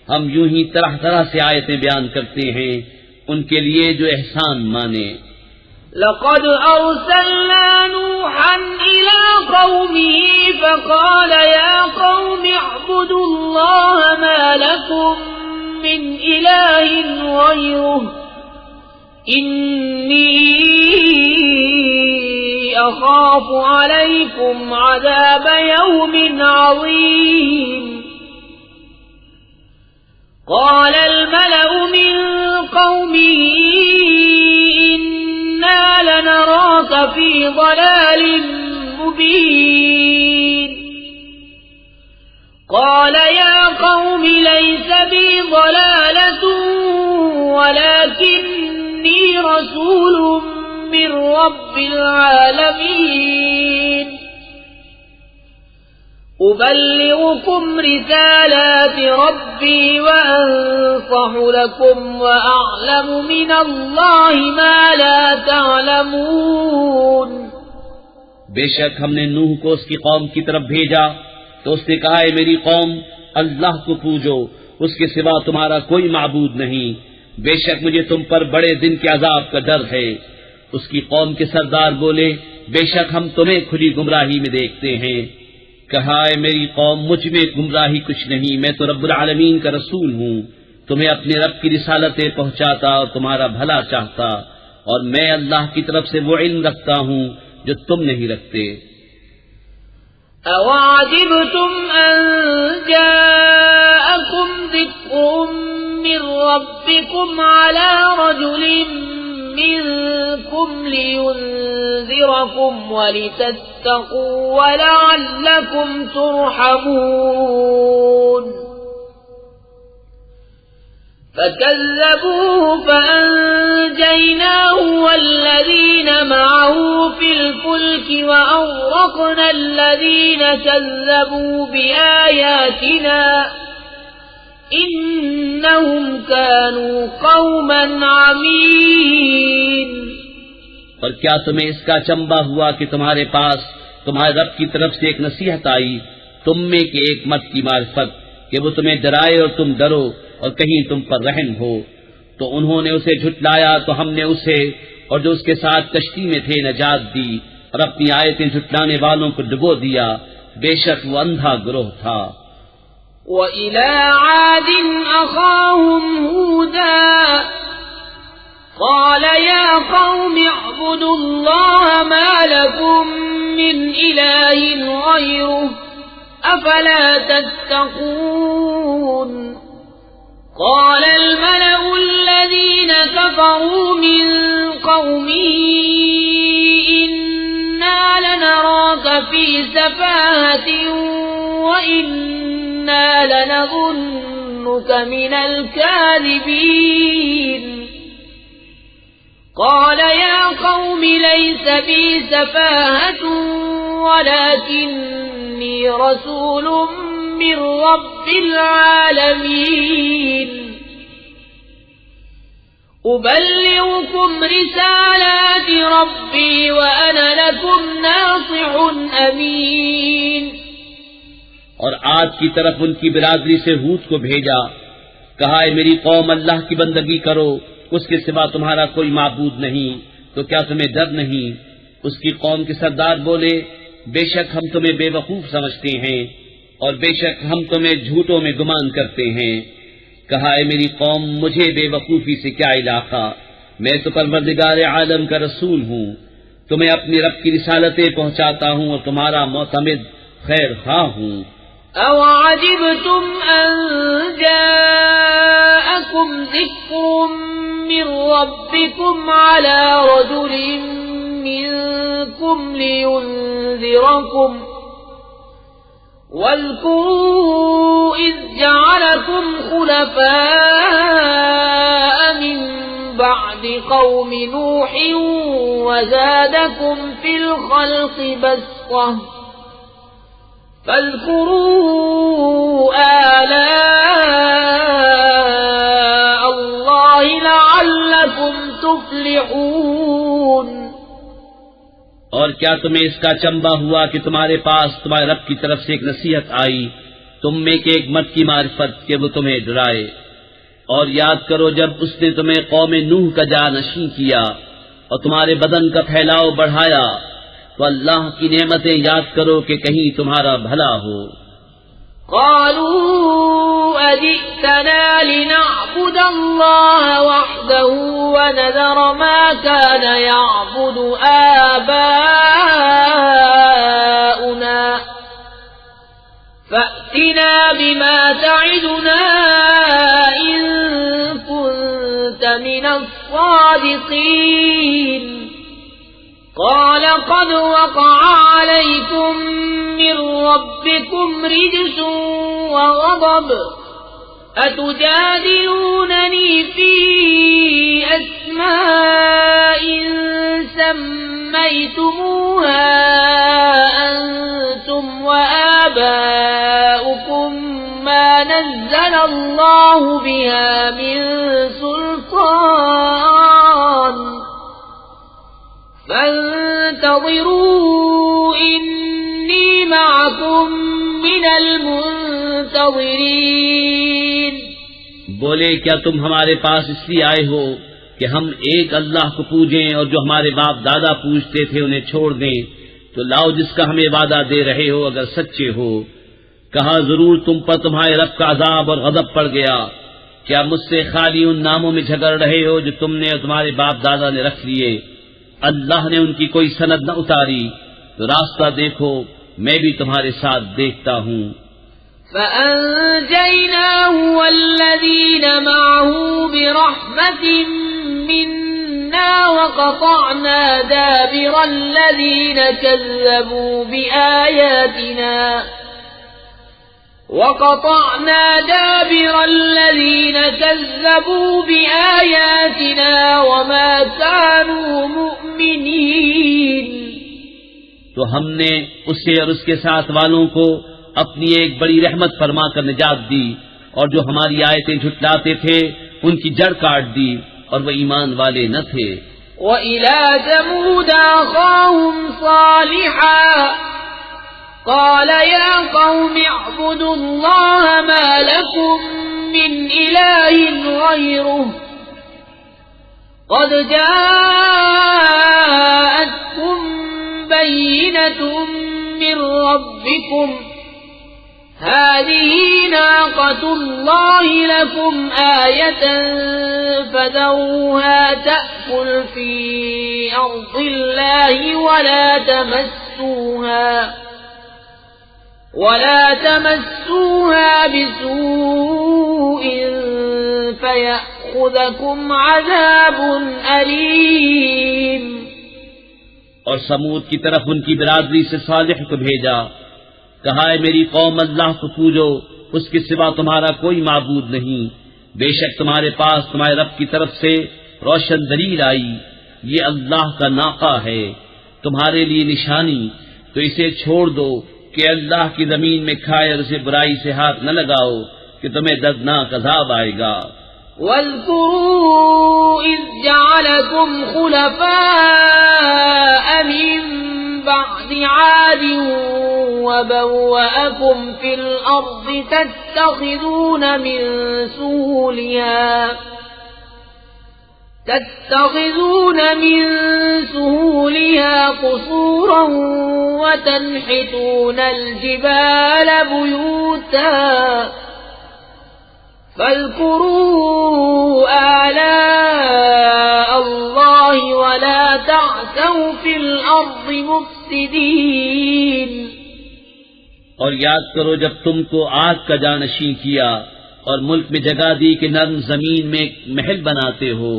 ہم یوں ہی طرح طرح سے آیتیں بیان کرتے ہیں ان کے لیے جو احسان مانے۔ لقد أرسلنا نوحا إلى قومه فقال يا قوم اعبدوا الله ما لكم من إله غيره إني أخاف عليكم عذاب يوم عظيم قال الملأ من قومه إنا لنراك في ضلال مبين قال يا قوم ليس بي ضلالة ولكني رسول من رب العالمين أبلغكم رسالات ربي وأنصح لكم وأعلم من الله ما لا تعلمون۔ بے شک ہم نے نوح کو اس کی قوم کی طرف بھیجا تو اس نے کہا ہے میری قوم اللہ کو پوجو، اس کے سوا تمہارا کوئی معبود نہیں، بے شک مجھے تم پر بڑے دن کے عذاب کا ڈر ہے۔ اس کی قوم کے سردار بولے بے شک ہم تمہیں کھلی گمراہی میں دیکھتے ہیں۔ کہا ہے میری قوم مجھ میں گمراہی کچھ نہیں، میں تو رب العالمین کا رسول ہوں، تمہیں اپنے رب کی رسالتیں پہنچاتا اور تمہارا بھلا چاہتا، اور میں اللہ کی طرف سے وہ علم رکھتا ہوں جو تم نہیں رکھتے۔ أَوَعَجِبْتُمْ أَن جَاءَكُمْ ذِكْرٌ مِّن رَّبِّكُمْ عَلَىٰ رَجُلٍ مِّنكُمْ لِيُنذِرَكُمْ وَلِتَتَّقُوا وَلَعَلَّكُمْ تُرْحَمُونَ فَكَذَّبُوهُ فَأَنجَيْنَاهُ وَالَّذِينَ مَعَهُ فِي الْفُلْكِ وَأَغْرَقْنَا الَّذِينَ كَذَّبُوا بِآيَاتِنَا إِنَّهُمْ كَانُوا قَوْمًا عَمِينَ۔ اور کیا تمہیں اس کا چمبا ہوا کہ تمہارے پاس تمہارے رب کی طرف سے ایک نصیحت آئی تم میں کے ایک مرد کی معرفت کہ وہ تمہیں ڈرائے اور تم ڈرو اور کہیں تم پر رحم ہو، تو انہوں نے اسے جھٹلایا تو ہم نے اسے اور جو اس کے ساتھ کشتی میں تھے نجات دی اور اپنی آیتیں جھٹلانے والوں کو ڈبو دیا، بے شک وہ اندھا گروہ تھا۔ وَإِلَىٰ عَادٍ أَخَاهُمْ هُودًا قَالَ يَا قَوْمِ اعْبُدُوا اللَّهَ مَا لَكُم مِّنْ إِلَٰهٍ غَيْرُهُ أَفَلَا تَتَّقُونَ قال الملأ الذين كفروا من قومه إنا لنراك في سفاهة وإنا لنظنك من الكاذبين قال يا قوم ليس بي سفاهة ولكني رسول من رب العالمين أبلغكم رسالات ربي وأنا لكم ناصح أمين۔ اور عاد کی طرف ان کی برادری سے ہود کو بھیجا، کہا ہے میری قوم اللہ کی بندگی کرو، اس کے سوا تمہارا کوئی معبود نہیں، تو کیا تمہیں ڈر نہیں؟ اس کی قوم کے سردار بولے بے شک ہم تمہیں بے وقوف سمجھتے ہیں اور بے شک ہم تمہیں جھوٹوں میں گمان کرتے ہیں۔ کہا ہے میری قوم مجھے بے وقوفی سے کیا علاقہ، میں تو پروردگار عالم کا رسول ہوں، تمہیں اپنے رب کی رسالتیں پہنچاتا ہوں اور تمہارا معتمد خیر خواہ ہوں۔ أَوَعَجِبْتُمْ أَن جَاءَكُمْ ذِكْرٌ مِّن رَّبِّكُمْ عَلَىٰ رَجُلٍ مِّنكُمْ لِيُنذِرَكُمْ واذكروا إذ جعلكم خلفاء من بعد قوم نوح وزادكم في الخلق بسطة فاذكروا آلاء الله لعلكم تفلحون۔ اور کیا تمہیں اس کا چمبا ہوا کہ تمہارے پاس تمہارے رب کی طرف سے ایک نصیحت آئی تم میں کے ایک مرد کی معرفت کہ وہ تمہیں ڈرائے، اور یاد کرو جب اس نے تمہیں قوم نوح کا جانشین کیا اور تمہارے بدن کا پھیلاؤ بڑھایا، تو اللہ کی نعمتیں یاد کرو کہ کہیں تمہارا بھلا ہو۔ قالوا أجئتنا لنعبد الله وحده ونذر ما كان يعبد آباؤنا فأتنا بما تعدنا إن كنت من الصادقين قال قد وقع عليكم من ربكم رجس وغضب أتجادلونني في أسماء سميتموها أنتم وآباؤكم ما نزل الله بها من سلطان فانتظروا إني معكم من المنتظرین۔ بولے کیا تم ہمارے پاس اس لیے آئے ہو کہ ہم ایک اللہ کو پوجیں اور جو ہمارے باپ دادا پوجتے تھے انہیں چھوڑ دیں؟ تو لاؤ جس کا ہمیں وعدہ دے رہے ہو اگر سچے ہو۔ کہا ضرور تم پر تمہارے رب کا عذاب اور غضب پڑ گیا، کیا مجھ سے خالی ان ناموں میں جھگڑ رہے ہو جو تم نے اور تمہارے باپ دادا نے رکھ لیے؟ اللہ نے ان کی کوئی سند نہ اتاری، تو راستہ دیکھو میں بھی تمہارے ساتھ دیکھتا ہوں۔ فَأَنْجَيْنَاهُ وَالَّذِينَ مَعَهُ بِرَحْمَةٍ مِنَّا وَقَطَعْنَا دَابِرَ الَّذِينَ كَذَّبُوا بِآيَاتِنَا وَمَا كَانُوا مُؤْمِنِينَ۔ تو ہم نے اسے اور اس کے ساتھ والوں کو اپنی ایک بڑی رحمت فرما کر نجات دی، اور جو ہماری آیتیں جھٹلاتے تھے ان کی جڑ کاٹ دی، اور وہ ایمان والے نہ تھے۔ وَإِلَى ثَمُودَ أَخَاهُمْ صَالِحًا قَالَ يَا قَوْمِ اعْبُدُوا اللَّهَ مَا لَكُمْ مِنْ إِلَٰهٍ غَيْرُهُ قَدْ جَاءَتْكُمْ بَيِّنَةٌ مِّن رَّبِّكُمْ هَٰذِهِ نَاقَةُ اللَّهِ لَكُمْ آيَةً فَذَرُوهَا تَأْكُلْ فِي أَرْضِ اللَّهِ وَلَا تَمَسُّوهَا بِسُوءٍ فَيَأْخُذَكُمْ عَذَابٌ أَلِيمٌ۔ اور سمود کی طرف ان کی برادری سے صالح کو بھیجا، کہا ہے میری قوم اللہ کو پوجو، اس کے سوا تمہارا کوئی معبود نہیں، بے شک تمہارے پاس تمہارے رب کی طرف سے روشن دلیل آئی، یہ اللہ کا ناقہ ہے تمہارے لیے نشانی، تو اسے چھوڑ دو کہ اللہ کی زمین میں کھائے اور اسے برائی سے ہاتھ نہ لگاؤ کہ تمہیں دردناک عذاب آئے گا۔ وَاذْكُرُوا إِذْ جَعَلَكُمْ خُلَفَاءَ مِن بَعْدِ عَادٍ وَبَوَّأَكُمْ فِي الْأَرْضِ تَتَّخِذُونَ مِن سُهُولِهَا قُصُورًا وَتَنْحِتُونَ الْجِبَالَ بُيُوتًا فاذكروا آلاء الله ولا تعثوا في الأرض مفسدين۔ اور یاد کرو جب تم کو آگ کا جانشین کیا اور ملک میں جگہ دی کہ نرم زمین میں محل بناتے ہو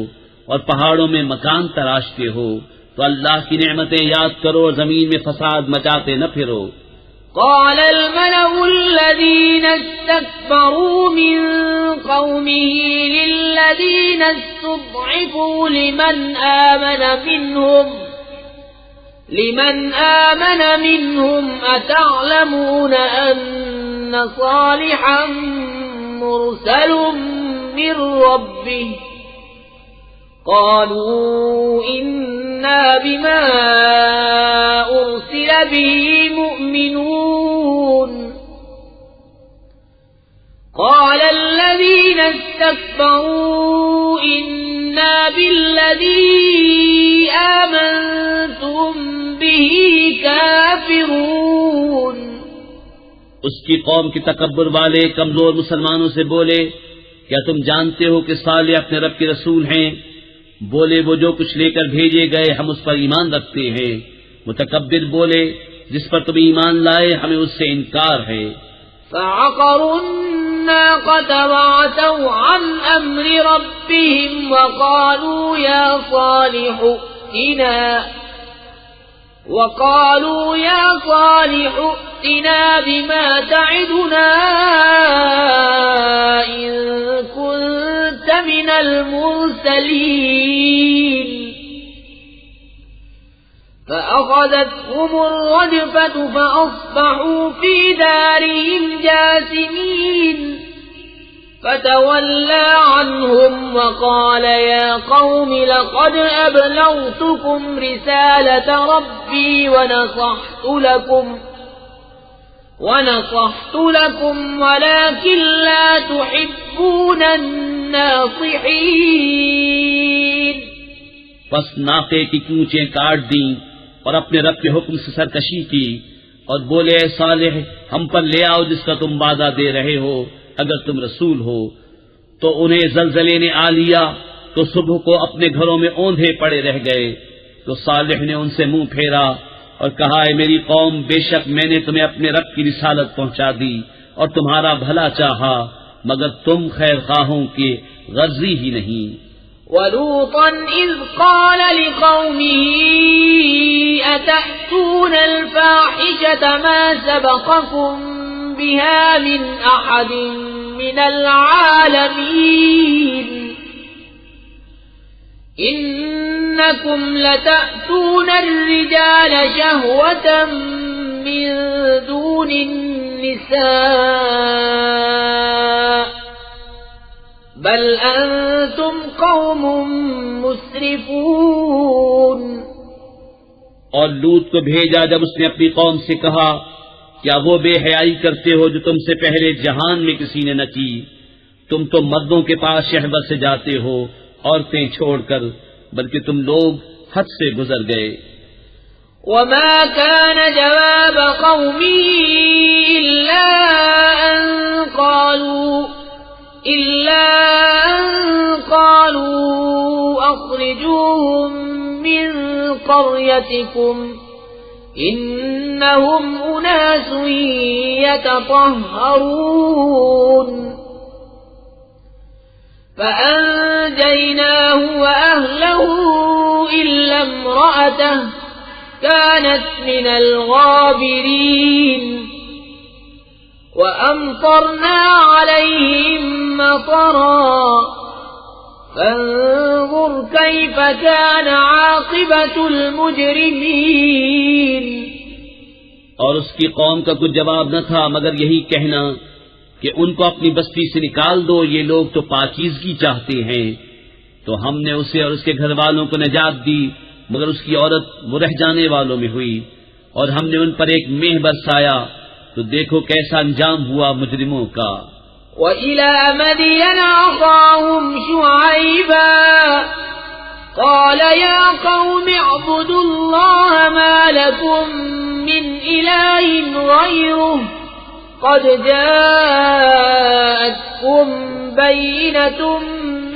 اور پہاڑوں میں مکان تراشتے ہو، تو اللہ کی نعمتیں یاد کرو اور زمین میں فساد مچاتے نہ پھرو۔ قال الملأ الذين استكبروا من قومه للذين استضعفوا لمن آمن منهم أتعلمون أن صالحا مرسل من ربه قالوا إنا بما أرسل به مؤمنون۔ استكبروا إنا بالذي آمنتم به كافرون. اس کی قوم کے تکبر والے کمزور مسلمانوں سے بولے کیا تم جانتے ہو کہ صالح اپنے رب کے رسول ہیں؟ بولے وہ جو کچھ لے کر بھیجے گئے ہم اس پر ایمان رکھتے ہیں. متکبر بولے جس پر تم ایمان لائے ہمیں اس سے انکار ہے. فعقروا الناقة وعتوا عن أمر ربهم وقالوا يا صالح ائتنا بما تعدنا إن كنت من المرسلين. فأخذتهم الرجفة فأصبحوا في دارهم جاثمين. فتولى عنهم وقال يا قوم لقد أبلغتكم رسالة ربي ونصحت لكم ولكن لا تحبون الناصحين. پس ناقے کی کونچیں کاٹ دیں اور اپنے رب کے حکم سے سرکشی کی اور بولے اے صالح ہم پر لے آؤ جس کا تم وعدہ دے رہے ہو اگر تم رسول ہو. تو انہیں زلزلے نے آ لیا تو صبح کو اپنے گھروں میں اوندھے پڑے رہ گئے. تو صالح نے ان سے منہ پھیرا اور کہا اے میری قوم بے شک میں نے تمہیں اپنے رب کی رسالت پہنچا دی اور تمہارا بھلا چاہا مگر تم خیر خواہوں کے غرضی ہی نہیں. وَلُوطًا إِذْ قَالَ لِقَوْمِهِ أَتَأْتُونَ الْفَاحِشَةَ مَا سَبَقَكُمْ بِهَا مِنْ أَحَدٍ مِنَ الْعَالَمِينَ إِنَّكُمْ لَتَأْتُونَ الرِّجَالَ شَهْوَةً مِنْ دُونِ النِّسَاءِ بل انتم قوم مسرفون. اور لوط کو بھیجا جب اس نے اپنی قوم سے کہا کیا وہ بے حیائی کرتے ہو جو تم سے پہلے جہان میں کسی نے نہ کی؟ تم تو مردوں کے پاس شہوت سے جاتے ہو عورتیں چھوڑ کر بلکہ تم لوگ حد سے گزر گئے. وما كان جواب قومه إلا أن قالوا أخرجوهم من قريتكم إنهم أناس يتطهرون. فأنجيناه وأهله إلا امرأته كانت من الغابرين. وأمطرنا عليهم مطرا فانظر كيف كان عاقبة المجرمين. اور اس کی قوم کا کچھ جواب نہ تھا مگر یہی کہنا کہ ان کو اپنی بستی سے نکال دو یہ لوگ تو پاکیزگی چاہتے ہیں. تو ہم نے اسے اور اس کے گھر والوں کو نجات دی مگر اس کی عورت وہ رہ جانے والوں میں ہوئی اور ہم نے ان پر ایک مہ برسایا تو دیکھو کیسا انجام ہوا مجرموں کا. وَإِلَى مَدْيَنَ أَخَاهُمْ شُعَيْبًا قَالَ يَا قَوْمِ اعْبُدُوا اللَّهَ مَا لَكُمْ مِنْ إِلَٰهٍ غَيْرُهُ قَدْ جَاءَتْكُمْ بَيِّنَةٌ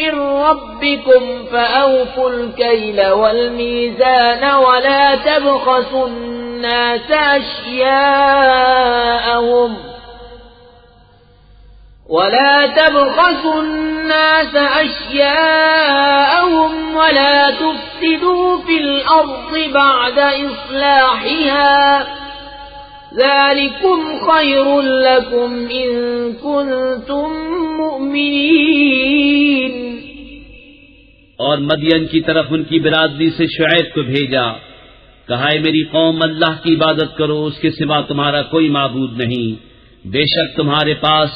مِّن رَّبِّكُمْ فَأَوْفُوا الْكَيْلَ وَالْمِيزَانَ وَلَا تَبْخَسُوا النَّاسَ أشياءهم ولا تفسدوا في الأرض بعد إصلاحها ذلكم خير لكم إن كنتم مؤمنين. اور مدین کی طرف ان کی برادری سے شعیب کو بھیجا کہا اے میری قوم اللہ کی عبادت کرو اس کے سوا تمہارا کوئی معبود نہیں. بے شک تمہارے پاس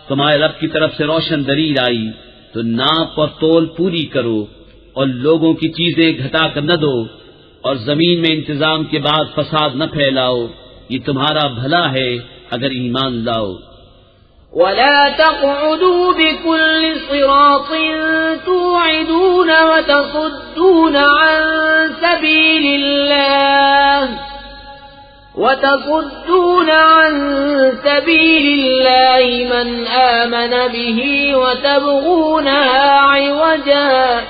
تمہارے رب کی طرف سے روشن دلیل آئی تو ناپ اور تول پوری کرو اور لوگوں کی چیزیں گھٹا کر نہ دو اور زمین میں انتظام کے بعد فساد نہ پھیلاؤ یہ تمہارا بھلا ہے اگر ایمان لاؤ. ولا تقعدوا بكل صراط توعدون وتصدون عن سبيل الله من آمن به وتبغونها عوجا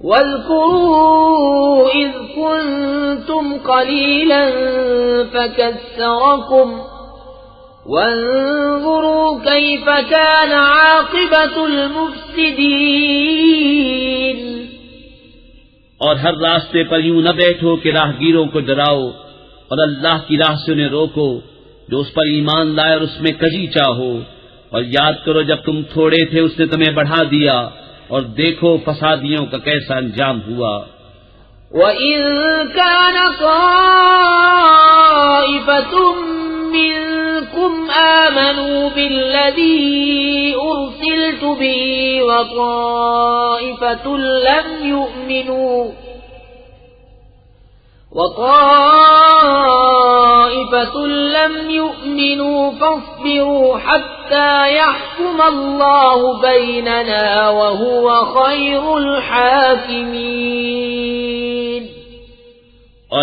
واذكروا إذ كنتم قليلا فكثركم وانظروا كيف كان عاقبة المفسدين. اور ہر راستے پر یوں نہ بیٹھو کہ راہگیروں کو ڈراؤ، اور اللہ کی راہ سے انہیں روکو جو اس پر ایمان لائے اور اس میں کجی چاہو. اور یاد کرو جب تم تھوڑے تھے اس نے تمہیں بڑھا دیا، اور دیکھو فسادیوں کا کیسا انجام ہوا. وَإِن كَانَ طَائِفَةٌ مِّنكُمْ آمَنُوا بِالَّذِي أُرْسِلْتُ بِهِ وَطَائِفَةٌ لَّمْ يُؤْمِنُوا فَاصْبِرُوا حَتَّى يَحْكُمَ اللَّهُ بَيْنَنَا وَهُوَ خَيْرُ الْحَاكِمِينَ.